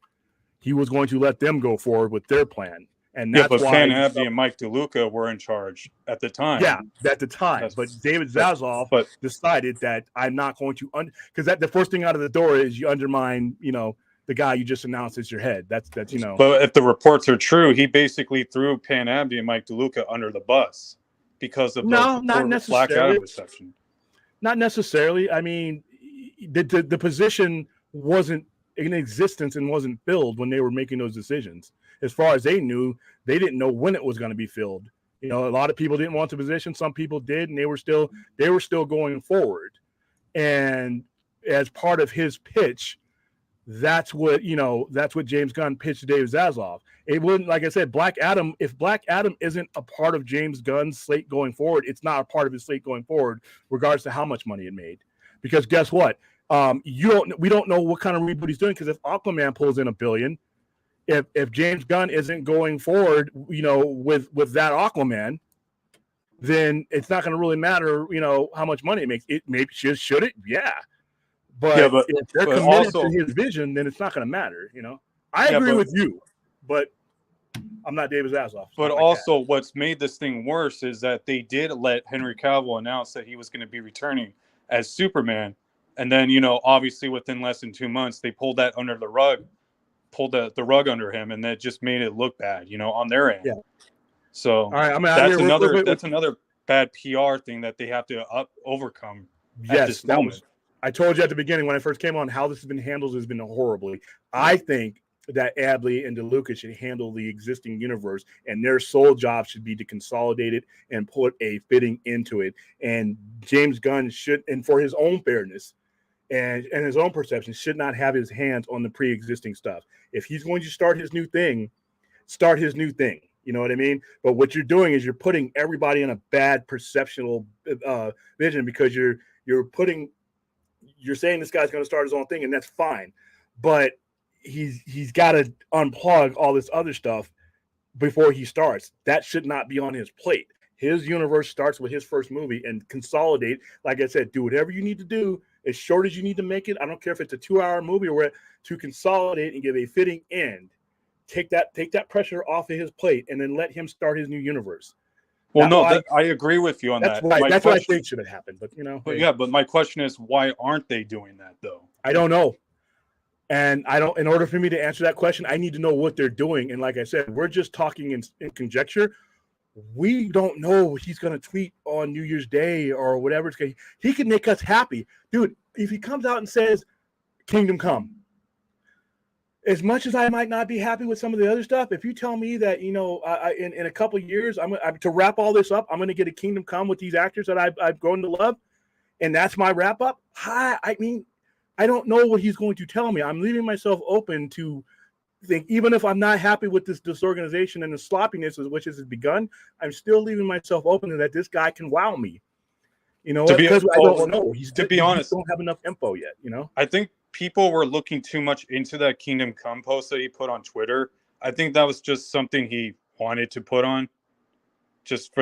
He was going to let them go forward with their plan. And that's why Pan Abdi and Mike DeLuca were in charge at the time. Yeah, at the time. But David Zaslav decided that I'm not going to because the first thing out of the door is you undermine, the guy you just announced as your head. That's. But if the reports are true, he basically threw Pan Abdi and Mike DeLuca under the bus because of not necessarily. Black Adam reception. Not necessarily. I mean, the position wasn't in existence and wasn't filled when they were making those decisions. As far as they knew, they didn't know when it was going to be filled. A lot of people didn't want the position. Some people did, and they were still going forward. And as part of his pitch, that's what James Gunn pitched to David Zaslav. It wouldn't, like I said, Black Adam. If Black Adam isn't a part of James Gunn's slate going forward, it's not a part of his slate going forward, regardless to how much money it made. Because guess what? We don't know what kind of reboot he's doing. Because if Aquaman pulls in $1 billion, if James Gunn isn't going forward, with that Aquaman, then it's not going to really matter, how much money it makes. It maybe should it? Yeah. But if they're committed to his vision, then it's not going to matter. I agree with you, but I'm not David Zaslav. But also, what's made this thing worse is that they did let Henry Cavill announce that he was going to be returning as Superman, and then obviously within less than 2 months, they pulled that under the rug. Pulled the rug under him, and that just made it look bad, on their end. Yeah. So that's another bad PR thing that they have to overcome. Yes, I told you at the beginning when I first came on how this has been handled has been horribly. I think that Adley and DeLuca should handle the existing universe, and their sole job should be to consolidate it and put a fitting into it. And James Gunn should, and for his own fairness and his own perception, should not have his hands on the pre-existing stuff. If he's going to start his new thing. You know what I mean? But what you're doing is you're putting everybody in a bad perceptual vision because you're saying this guy's going to start his own thing, and that's fine. But he's got to unplug all this other stuff before he starts. That should not be on his plate. His universe starts with his first movie and consolidate. Like I said, do whatever you need to do as short as you need to make it. I don't care if it's a 2-hour movie or to consolidate and give a fitting end. Take that pressure off of his plate and then let him start his new universe. Well, I agree with you on that. Right. That's what I think should have happened. But but my question is, why aren't they doing that though? I don't know. And in order for me to answer that question, I need to know what they're doing. And like I said, we're just talking in conjecture. We don't know what he's going to tweet on New Year's Day or whatever. He can make us happy. Dude, if he comes out and says, Kingdom Come, as much as I might not be happy with some of the other stuff, if you tell me that, in a couple of years, I'm to wrap all this up, I'm going to get a Kingdom Come with these actors that I've grown to love, and that's my wrap up. I don't know what he's going to tell me. I'm leaving myself open to think, even if I'm not happy with this organization and the sloppiness of which has begun, I'm still leaving myself open to that this guy can wow me. Because I don't know. To be honest, don't have enough info yet. I think people were looking too much into that Kingdom Come post that he put on Twitter. I think that was just something he wanted to put on, just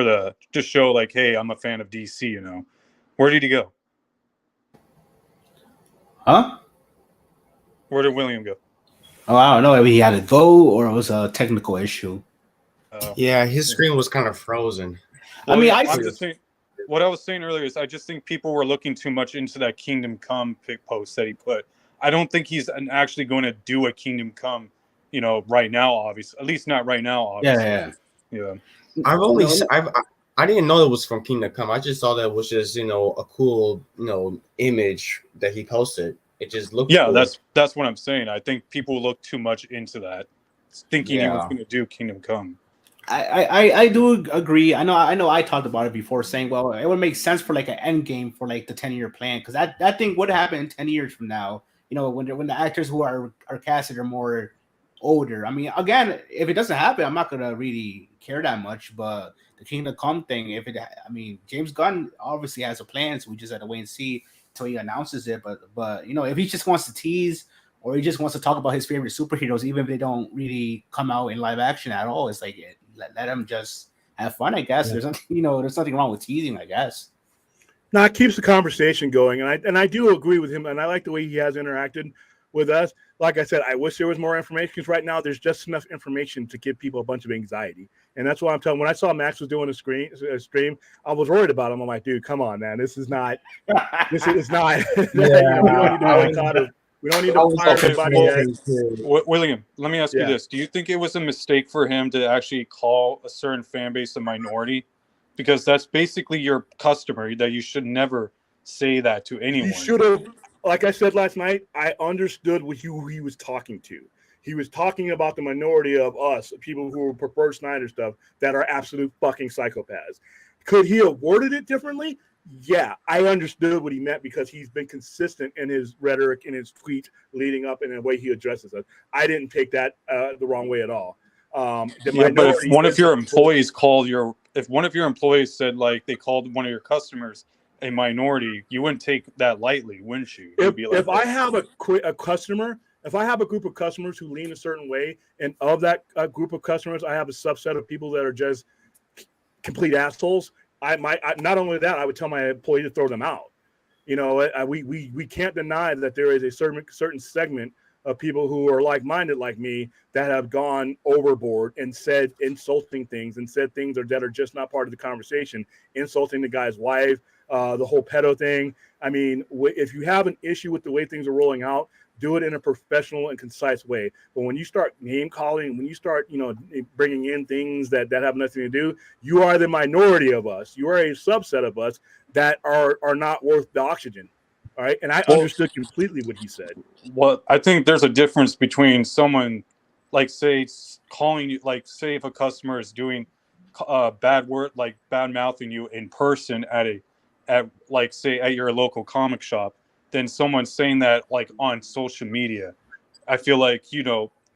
show like, hey, I'm a fan of DC. You know, where did he go? Huh? Where did William go? Oh, I don't know. Maybe he had to go, or it was a technical issue. Yeah, his screen was kind of frozen. Well, I mean, I'm just saying. What I was saying earlier is I just think people were looking too much into that Kingdom Come pic post that he put. I don't think he's actually going to do a Kingdom Come, you know, right now, obviously. At least not right now, obviously. Yeah. I didn't know it was from Kingdom Come. I just thought that it was just, you know, a cool, you know, image that he posted. It just looked cool. That's what I'm saying. I think people look too much into that, thinking he was going to do Kingdom Come. I do agree. I know I talked about it before, saying, well, it would make sense for like an end game for like the 10-year plan, because that thing would happen in 10 years from now. You know, when the actors who are casted are more older. I mean, again, if it doesn't happen, I'm not gonna really care that much. But the Kingdom Come thing, James Gunn obviously has a plan, so we just have to wait and see until he announces it. But you know, if he just wants to tease, or he just wants to talk about his favorite superheroes, even if they don't really come out in live action at all, it's like let him just have fun, I guess. Yeah. There's nothing wrong with teasing, I guess. No, it keeps the conversation going, and I do agree with him, and I like the way he has interacted with us. Like I said, I wish there was more information, because right now there's just enough information to give people a bunch of anxiety, and that's why I'm telling. When I saw Max was doing a stream, I was worried about him. I'm like, dude, come on, man, this is not. Yeah. We don't need to fire everybody yet. William, let me ask you this. Do you think it was a mistake for him to actually call a certain fan base a minority? Because that's basically your customer, that you should never say that to anyone. He should have, like I said last night, I understood who he was talking to. He was talking about the minority of us, people who prefer Snyder stuff, that are absolute fucking psychopaths. Could he have worded it differently? Yeah, I understood what he meant, because he's been consistent in his rhetoric, in his tweet leading up, and in the way he addresses us. I didn't take that the wrong way at all. But if one of your employees said, like, they called one of your customers a minority, you wouldn't take that lightly, wouldn't you? If I have a customer, if I have a group of customers who lean a certain way, and of that group of customers, I have a subset of people that are just complete assholes, I not only that, I would tell my employee to throw them out. You know, we can't deny that there is a certain segment of people who are like-minded like me that have gone overboard and said insulting things, and said things that are just not part of the conversation, insulting the guy's wife, the whole pedo thing. I mean, if you have an issue with the way things are rolling out, do it in a professional and concise way. But when you start name calling, when you start, bringing in things that have nothing to do, you are the minority of us. You are a subset of us that are not worth the oxygen. All right. And I understood completely what he said. Well, I think there's a difference between someone, like, say, calling you, like, say if a customer is doing bad word, like bad mouthing you in person at like, say, at your local comic shop, than someone saying that, like, on social media. I feel like,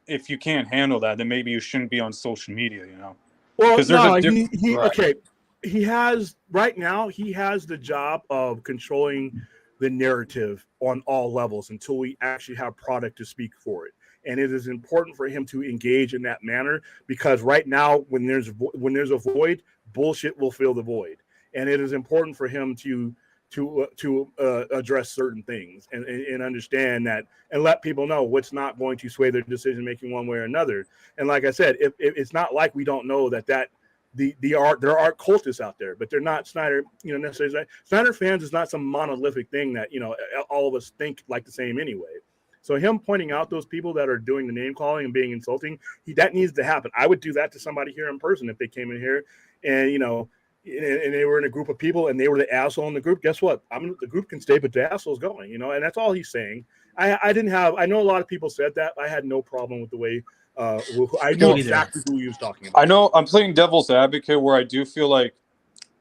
if you can't handle that, then maybe you shouldn't be on social media, Well, no, he has the job of controlling the narrative on all levels until we actually have product to speak for it. And it is important for him to engage in that manner, because right now, when there's a void, bullshit will fill the void. And it is important for him to address certain things and understand that, and let people know what's not going to sway their decision making one way or another. And like I said, if it's not like we don't know that there are cultists out there, but they're not Snyder, necessarily. Snyder fans is not some monolithic thing that all of us think like the same anyway. So him pointing out those people that are doing the name calling and being insulting, that needs to happen. I would do that to somebody here in person if they came in here and and they were in a group of people and they were the asshole in the group. Guess what? The group can stay, but the asshole's going, and that's all he's saying. I know a lot of people said that. I had no problem with the way, I know exactly who he was talking about. I know I'm playing devil's advocate, where I do feel like,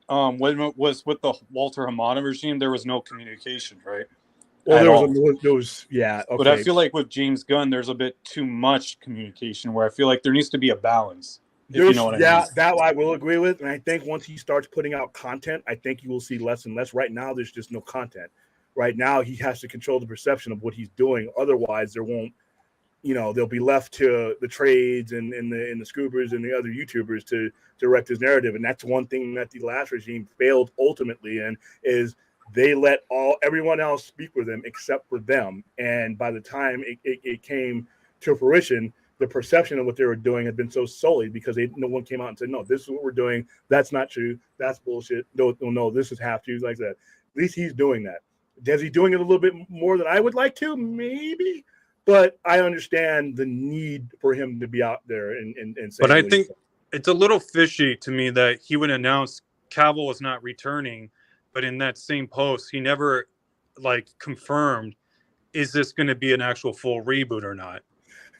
when it was with the Walter Hamada regime, there was no communication, right? Well, there was, yeah. Okay. But I feel like with James Gunn, there's a bit too much communication, where I feel like there needs to be a balance. That I will agree with. And I think once he starts putting out content, I think you will see less and less. Right now, there's just no content. right now he has to control the perception of what he's doing. Otherwise, there won't, they'll be left to the trades and the scoopers and the other YouTubers to direct his narrative. And that's one thing that the last regime failed ultimately in, is they let everyone else speak for them except for them. And by the time it came to fruition, the perception of what they were doing had been so sullied because no one came out and said, no, this is what we're doing. That's not true. That's bullshit. No, this is half truth, like that. At least he's doing that. Is he doing it a little bit more than I would like to? Maybe. But I understand the need for him to be out there and say. But I think it's a little fishy to me that he would announce Cavill was not returning, but in that same post, he never confirmed, is this going to be an actual full reboot or not?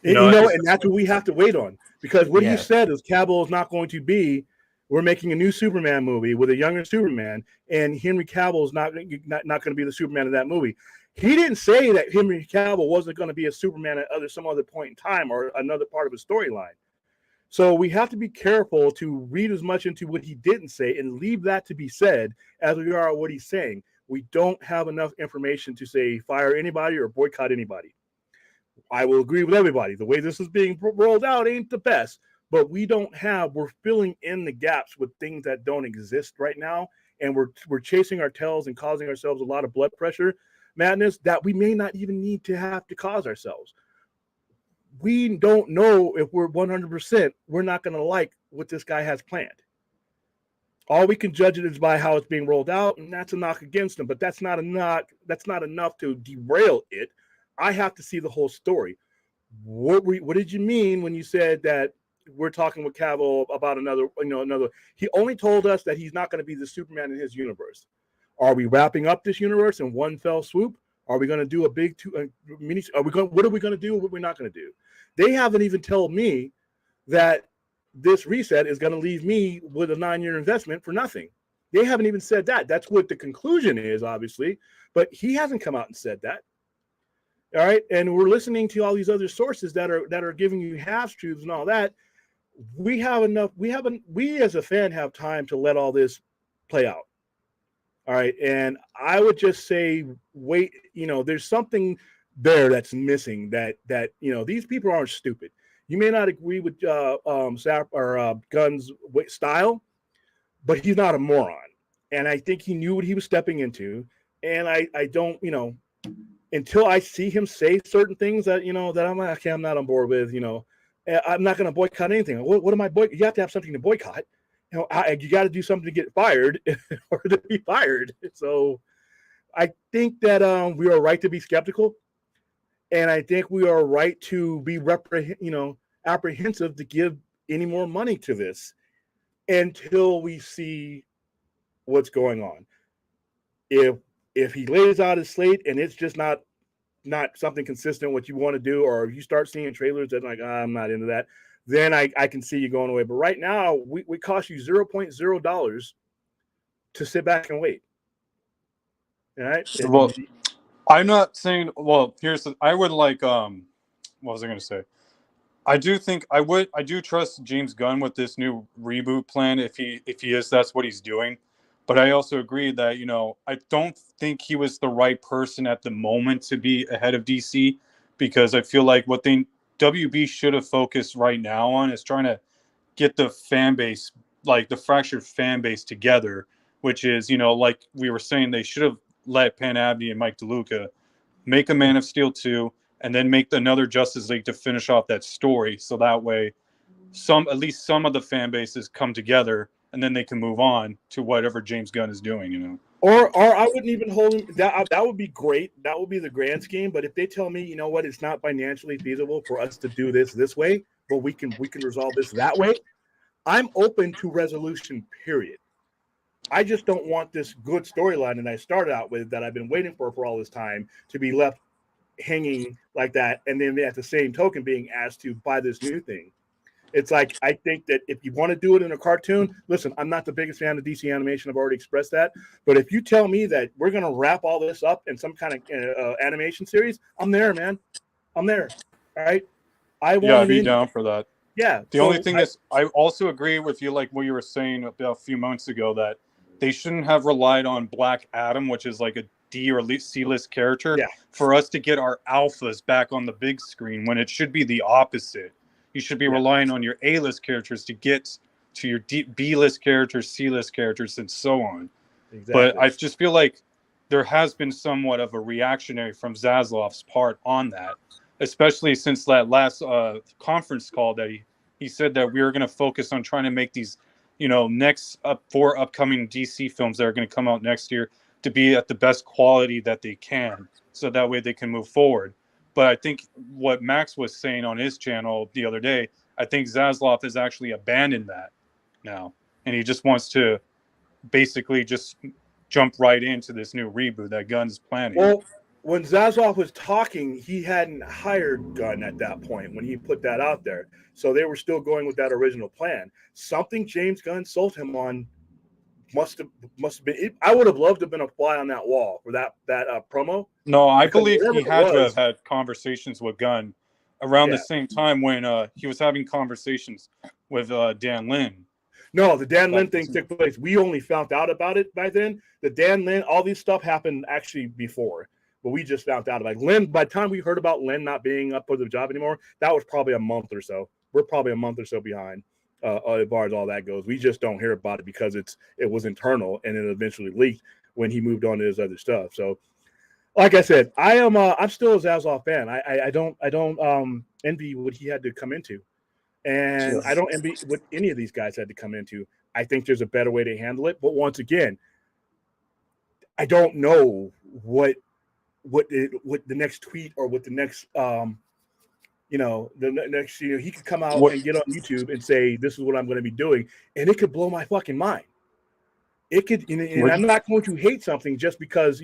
And that's what we have to wait on, because what he said is Cavill is not going to be. We're making a new Superman movie with a younger Superman, and Henry Cavill is not going to be the Superman of that movie. He didn't say that Henry Cavill wasn't going to be a Superman at some other point in time or another part of a storyline. So we have to be careful to read as much into what he didn't say and leave that to be said as we are what he's saying. We don't have enough information to say fire anybody or boycott anybody. I will agree with everybody. The way this is being rolled out ain't the best, but we're filling in the gaps with things that don't exist right now. And we're chasing our tails and causing ourselves a lot of blood pressure madness that we may not even need to have to cause ourselves. We don't know if we're 100%. We're not going to like what this guy has planned. All we can judge it is by how it's being rolled out, and that's a knock against him. But that's not enough to derail it. I have to see the whole story. What did you mean when you said that we're talking with Cavill about another? He only told us that he's not going to be the Superman in his universe. Are we wrapping up this universe in one fell swoop? Are we going to do a big mini? What are we going to do? What we're not going to do? They haven't even told me that this reset is going to leave me with a 9-year investment for nothing. They haven't even said that. That's what the conclusion is, obviously, but he hasn't come out and said that. All right, and we're listening to all these other sources that are giving you half truths and all that. We as a fan have time to let all this play out. All right, and I would just say, wait. There's something there that's missing. That these people aren't stupid. You may not agree with Gunn's style, but he's not a moron. And I think he knew what he was stepping into. And I don't, until I see him say certain things that that I'm like, okay, I'm not on board with. I'm not going to boycott anything. What am I boycott? You have to have something to boycott. You got to do something to get fired or to be fired. So I think that we are right to be skeptical, and I think we are right to be apprehensive to give any more money to this until we see what's going on. If he lays out his slate and it's just not something consistent what you want to do, or if you start seeing trailers that I'm not into that, then I can see you going away. But right now, we cost you $0.0 to sit back and wait. All right. Well, I'm not saying. Well, I would like. What was I going to say? I do trust James Gunn with this new reboot plan. If he is, that's what he's doing. But I also agree that I don't think he was the right person at the moment to be ahead of DC, because I feel like what WB should have focused right now on is trying to get the fan base, like the fractured fan base, together, which is, like we were saying, they should have let Pan Abney and Mike DeLuca make a Man of Steel 2 and then make another Justice League to finish off that story. So that way at least some of the fan bases come together and then they can move on to whatever James Gunn is doing, Or I wouldn't even hold him. That would be great. That would be the grand scheme. But if they tell me, it's not financially feasible for us to do this way, but we can resolve this that way, I'm open to resolution, period. I just don't want this good storyline that I started out with, that I've been waiting for all this time, to be left hanging like that, and then at the same token being asked to buy this new thing. It's like, I think that if you want to do it in a cartoon, listen, I'm not the biggest fan of DC animation. I've already expressed that. But if you tell me that we're going to wrap all this up in some kind of animation series, I'm there, man. I'm there. All right. I'd be down for that. Yeah. The only thing is, I also agree with you, like what you were saying about a few months ago, that they shouldn't have relied on Black Adam, which is like a D or C list character for us to get our alphas back on the big screen when it should be the opposite. You should be relying on your A list characters to get to your B list characters, C list characters, and so on. Exactly. But I just feel like there has been somewhat of a reactionary from Zaslav's part on that, especially since that last conference call that he said that we were going to focus on trying to make these, next 4 upcoming DC films that are going to come out next year to be at the best quality that they can, so that way they can move forward. But I think what Max was saying on his channel the other day, I think Zaslav has actually abandoned that now, and he just wants to basically just jump right into this new reboot that Gunn's planning. Well, when Zaslav was talking, he hadn't hired Gunn at that point when he put that out there. So they were still going with that original plan. Something James Gunn sold him on must have been. I would have loved to have been a fly on that wall for that promo. No, I believe he had to have had conversations with Gunn around the same time when he was having conversations with Dan Lin. No, the Dan Lin thing took place. We only found out about it by then. The Dan Lin, all these stuff happened actually before, but we just found out about it. Lin. By the time we heard about Lin not being up for the job anymore, that was probably a month or so. We're probably a month or so behind as far as all that goes. We just don't hear about it because it was internal and it eventually leaked when he moved on to his other stuff. So, like I said, I'm still a Zaslav fan. I don't envy what he had to come into. And I don't envy what any of these guys had to come into. I think there's a better way to handle it. But once again, I don't know what the next tweet or what the next he could come out and get on YouTube and say this is what I'm going to be doing, and it could blow my fucking mind. It could, and I'm not going to hate something just because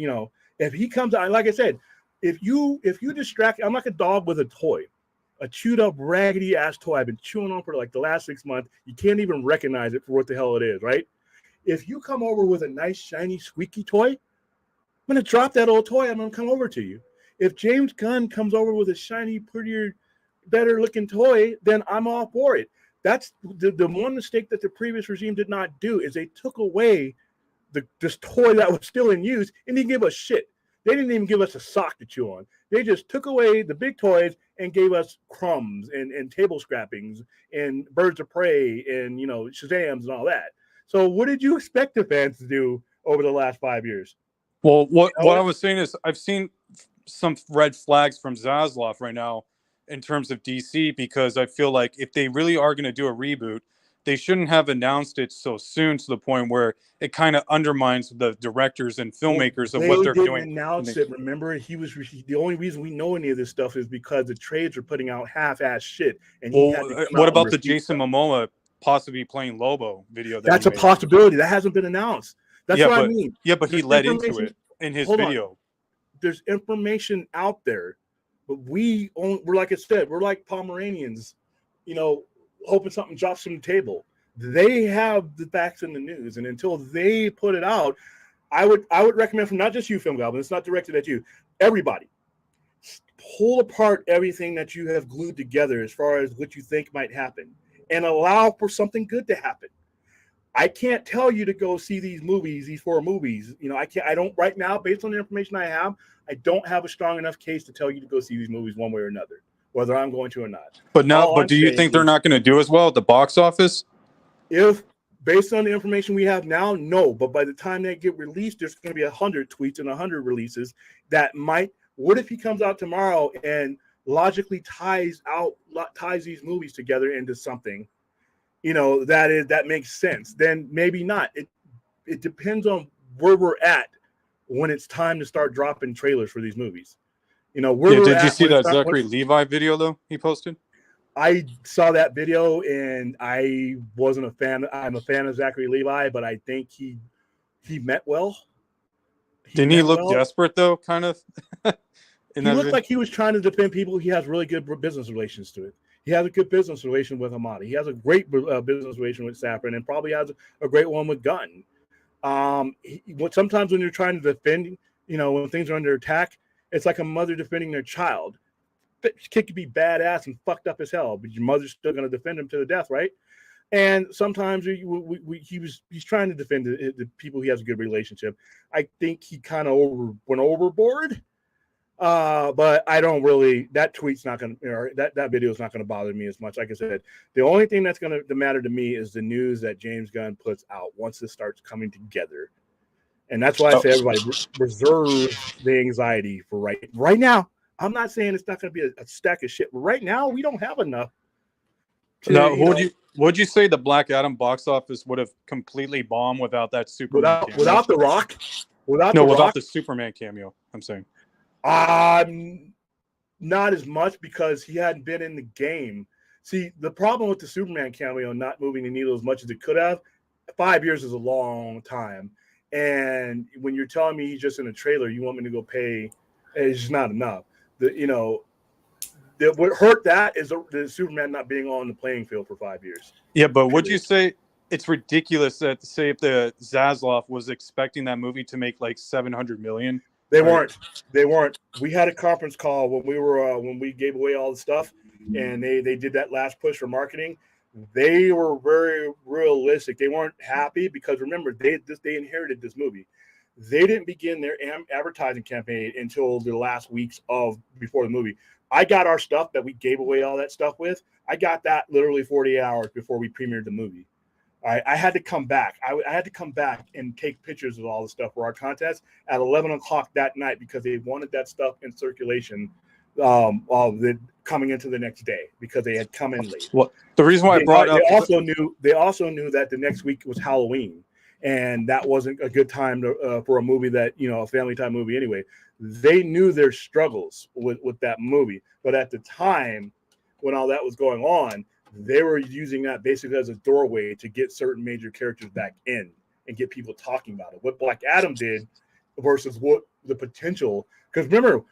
if he comes out, like I said, if you distract, I'm like a dog with a toy. A chewed up raggedy ass toy I've been chewing on for like the last 6 months. You can't even recognize it for what the hell it is, right? If you come over with a nice, shiny, squeaky toy, I'm going to drop that old toy. I'm going to come over to you. If James Gunn comes over with a shiny, prettier, better looking toy, then I'm all for it. That's the one mistake that the previous regime did not do is they took away this toy that was still in use and didn't give us shit. They didn't even give us a sock to chew on. They just took away the big toys and gave us crumbs and table scrappings and birds of prey and Shazams and all that. So what did you expect the fans to do over the last 5 years? Well, what I was saying is I've seen some red flags from Zaslav right now in terms of DC, because I feel like if they really are going to do a reboot, they shouldn't have announced it so soon to the point where it kind of undermines the directors and filmmakers of what they're doing. They didn't announce it. Remember, the only reason we know any of this stuff is because the trades are putting out half-ass shit. And what about the Jason Momoa possibly playing Lobo video? That's a possibility. That hasn't been announced. That's what I mean. Yeah, but he led into it in his video. There's information out there, but we're like I said, we're like Pomeranians, hoping something drops from the table. They have the facts in the news, and until they put it out, I would recommend, from not just you, Film Goblin, it's not directed at you, everybody, pull apart everything that you have glued together as far as what you think might happen, and allow for something good to happen. I can't tell you to go see these 4 movies. I don't right now, based on the information I have, I don't have a strong enough case to tell you to go see these movies one way or another, whether I'm going to or not. But do you think they're not going to do as well at the box office? If based on the information we have now, no. But by the time they get released, there's going to be 100 tweets and 100 releases that might. What if he comes out tomorrow and logically ties these movies together into something, that makes sense? Then maybe not. It depends on where we're at when it's time to start dropping trailers for these movies. Did you see that Zachary Levi video though he posted? I saw that video and I wasn't a fan. I'm a fan of Zachary Levi, but I think he meant well. Didn't he look desperate though? Kind of. He looked like he was trying to defend people. He has really good business relations to it. He has a good business relation with Hamadi. He has a great business relation with Safran, and probably has a great one with Gunn. Sometimes when you're trying to defend, when things are under attack, it's like a mother defending their child. Kid could be badass and fucked up as hell, but your mother's still going to defend him to the death, right? And sometimes he's trying to defend the people he has a good relationship. I think he kind of went overboard. But I don't really. That tweet's not going to, that video is not going to bother me as much. Like I said, the only thing that's going to matter to me is the news that James Gunn puts out once this starts coming together. And that's why I say everybody reserve the anxiety for right now. I'm not saying it's not going to be a stack of shit, but right now we don't have enough. Now, would you say the Black Adam box office would have completely bombed without that Superman without The Rock? Without the Superman cameo, I'm saying. Not as much because he hadn't been in the game. See, the problem with the Superman cameo not moving the needle as much as it could have, 5 years is a long time. And when you're telling me he's just in a trailer, you want me to go pay, it's just not enough. What hurt that is the Superman not being on the playing field for 5 years. Yeah, but would you say it's ridiculous that, say, if the Zaslav was expecting that movie to make like $700 million? They weren't. We had a conference call when we gave away all the stuff, and they did that last push for marketing. They were very realistic. They weren't happy because remember they inherited this movie. They didn't begin their advertising campaign until the last weeks before the movie. I got our stuff that we gave away all that stuff with. I got that literally 48 hours before we premiered the movie. I had to come back. I had to come back and take pictures of all the stuff for our contest at 11 o'clock that night because they wanted that stuff in circulation coming into the next day because they had come in late. Well, the reason why I brought up they also knew that the next week was Halloween, and that wasn't a good time for a movie that a family time movie anyway. They knew their struggles with that movie, but at the time when all that was going on, they were using that basically as a doorway to get certain major characters back in and get people talking about it. What Black Adam did versus what the potential, because remember,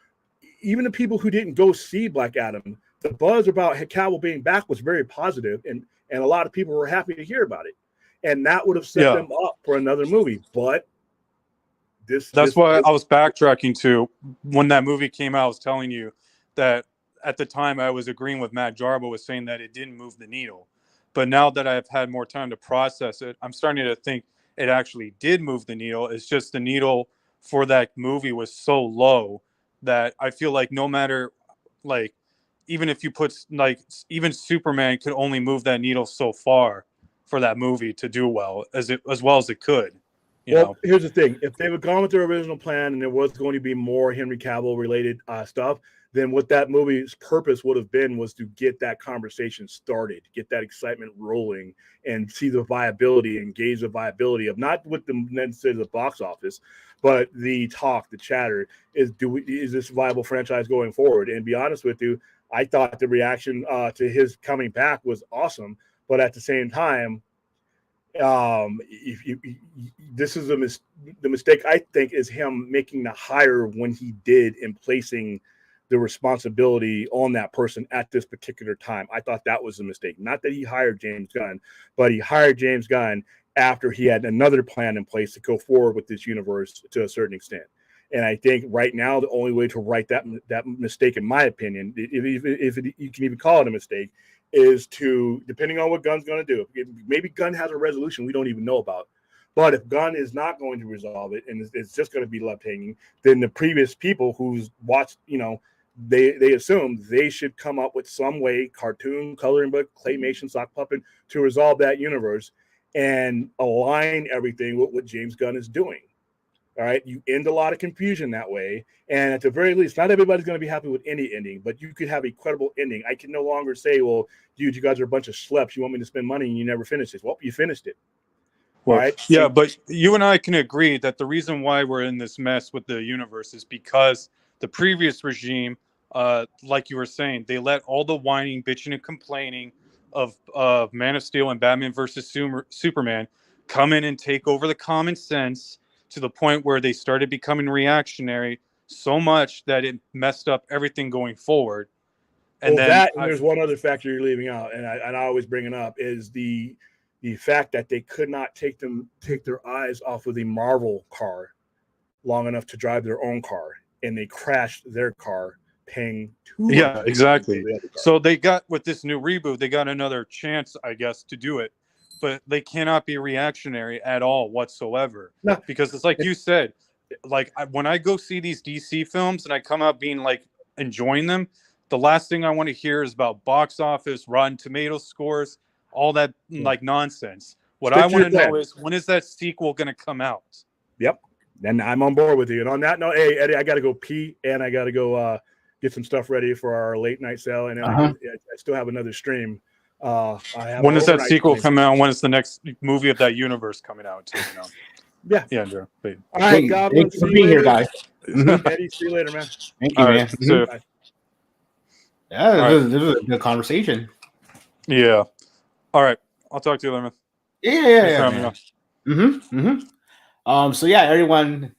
even the people who didn't go see Black Adam, the buzz about Cavill being back was very positive, and a lot of people were happy to hear about it. And that would have set them up for another movie. But that's why I was backtracking to when that movie came out. I was telling you that at the time I was agreeing with Matt Jarbo was saying that it didn't move the needle. But now that I've had more time to process it, I'm starting to think it actually did move the needle. It's just the needle for that movie was so low that I feel like no matter, like, even if you put, like, even Superman could only move that needle so far for that movie to do well as well as it could. You know? Here's the thing. If they had gone with their original plan and there was going to be more Henry Cavill related stuff, then what that movie's purpose would have been was to get that conversation started, get that excitement rolling, and see the viability, engage the viability of not with the necessarily the box office, but the talk, the chatter is this a viable franchise going forward? And to be honest with you, I thought the reaction to his coming back was awesome, but at the same time, this is the mistake I think is him making the hire when he did in placing the responsibility on that person at this particular time. I thought that was a mistake. Not that he hired James Gunn, but he hired James Gunn after he had another plan in place to go forward with this universe to a certain extent. And I think right now the only way to right that mistake, in my opinion, if you can even call it a mistake, is to, depending on what Gunn's going to do, maybe Gunn has a resolution we don't even know about. But if Gunn is not going to resolve it and it's just going to be left hanging, then the previous people who's watched, they assume they should come up with some way, cartoon, coloring book, claymation, sock puppet, to resolve that universe and align everything with what James Gunn is doing. All right, you end a lot of confusion that way, and at the very least, not everybody's going to be happy with any ending, but you could have a credible ending. I can no longer say, well, dude, you guys are a bunch of schleps. You want me to spend money and you never finished this. Well, you finished it. Well, right? Yeah, but you and I can agree that the reason why we're in this mess with the universe is because the previous regime, like you were saying, they let all the whining, bitching, and complaining of Man of Steel and Batman versus Superman come in and take over the common sense to the point where they started becoming reactionary so much that it messed up everything going forward. And there's one other factor you're leaving out, and I always bring it up, is the fact that they could not take their eyes off of the Marvel car long enough to drive their own car, and they crashed their car paying too much. Exactly. So they got, with this new reboot, they got another chance, I guess, to do it. but they cannot be reactionary at all whatsoever. No. Because it's like you said, like when I go see these DC films and I come out being like enjoying them, the last thing I want to hear is about box office, Rotten Tomatoes scores, all that like nonsense. What I want to know is, when is that sequel going to come out? Yep. And I'm on board with you. And on that note, hey, Eddie, I got to go pee and I got to go get some stuff ready for our late night sale. And then I still have another stream. When does that sequel come out? When is the next movie of that universe coming out? Too, you know? Yeah. Yeah, Andrew. All right, Goblin. Thanks for being here, guys. Eddie, see you later, man. Thank you, man. So, yeah, this was a good conversation. Yeah. All right. I'll talk to you later, man. Yeah. So yeah, everyone.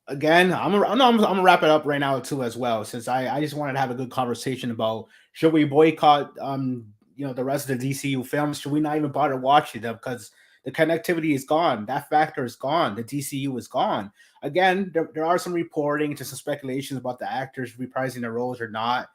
Again, I'm gonna wrap it up right now too, as well, since I just wanted to have a good conversation about, should we boycott the rest of the DCU films? Should we not even bother watching them because the connectivity is gone? That factor is gone. The DCU is gone. Again, there are some reporting to some speculations about the actors reprising their roles or not.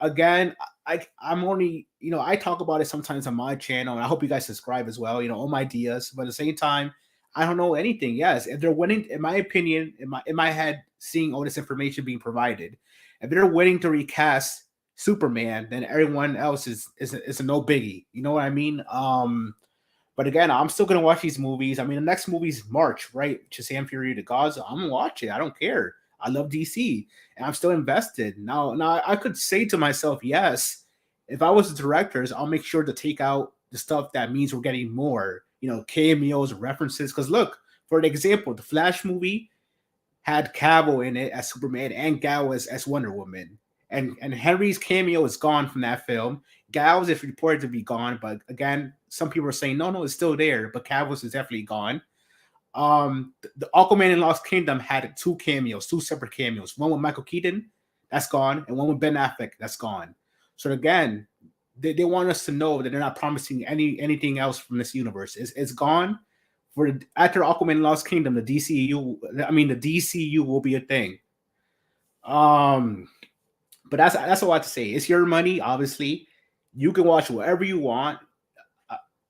Again, I'm only, I talk about it sometimes on my channel, and I hope you guys subscribe as well, all my ideas, but at the same time, I don't know anything. Yes, if they're winning, in my opinion, in my head, seeing all this information being provided, if they're willing to recast Superman, then everyone else is a no biggie. You know what I mean? But again, I'm still gonna watch these movies. I mean, the next movie's March, right? Shazam! Fury of the Gods. I'm gonna watch it. I don't care. I love DC, and I'm still invested. Now I could say to myself, yes, if I was the directors, I'll make sure to take out the stuff that means we're getting more, cameos, references. Because look, for an example, the Flash movie had Cavill in it as Superman and Gal as Wonder Woman. And Henry's cameo is gone from that film. Gal's is reported to be gone, but again, some people are saying no, it's still there. But Cavill's is definitely gone. The Aquaman in Lost Kingdom had two separate cameos. One with Michael Keaton, that's gone, and one with Ben Affleck, that's gone. So again, they want us to know that they're not promising anything else from this universe. It's gone. After Aquaman in Lost Kingdom, the DCU will be a thing. But that's all I have to say. It's your money, obviously. You can watch whatever you want.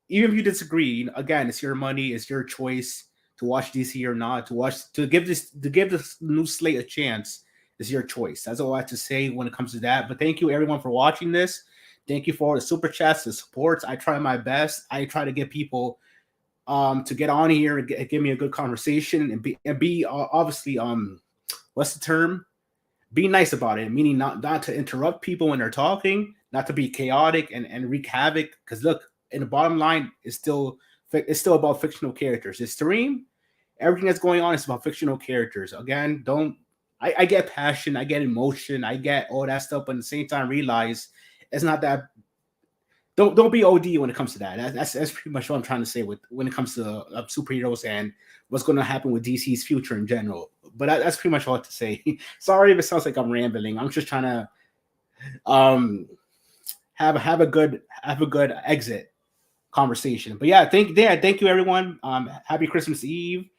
Even if you disagree, again, it's your money, it's your choice to watch DC or not, to give this new slate a chance. Is your choice. That's all I have to say when it comes to that. But thank you everyone for watching this. Thank you for all the super chats, the supports. I try my best. I try to get people to get on here and give me a good conversation and be obviously what's the term? Be nice about it, meaning not to interrupt people when they're talking, not to be chaotic and wreak havoc. Because look, in the bottom line, it's still about fictional characters. This stream, everything that's going on is about fictional characters. Again, I get passion, I get emotion, I get all that stuff, but at the same time, realize it's not that. Don't be OD when it comes to that. That's pretty much what I'm trying to say when it comes to superheroes and what's going to happen with DC's future in general. But that's pretty much all I have to say. Sorry if it sounds like I'm rambling. I'm just trying to have a good exit conversation. But yeah, thank you everyone. Happy Christmas Eve.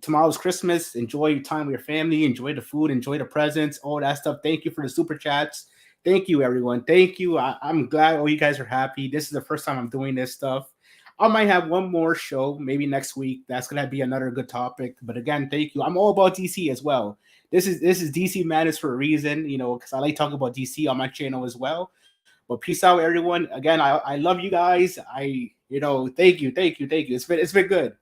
Tomorrow's Christmas. Enjoy your time with your family. Enjoy the food. Enjoy the presents. All that stuff. Thank you for the super chats. Thank you, everyone. Thank you. I'm glad all you guys are happy. This is the first time I'm doing this stuff. I might have one more show maybe next week. That's gonna be another good topic. But again, thank you. I'm all about DC as well. This is DC Madness for a reason, because I like talking about DC on my channel as well. But peace out, everyone. Again, I love you guys. Thank you. It's been good.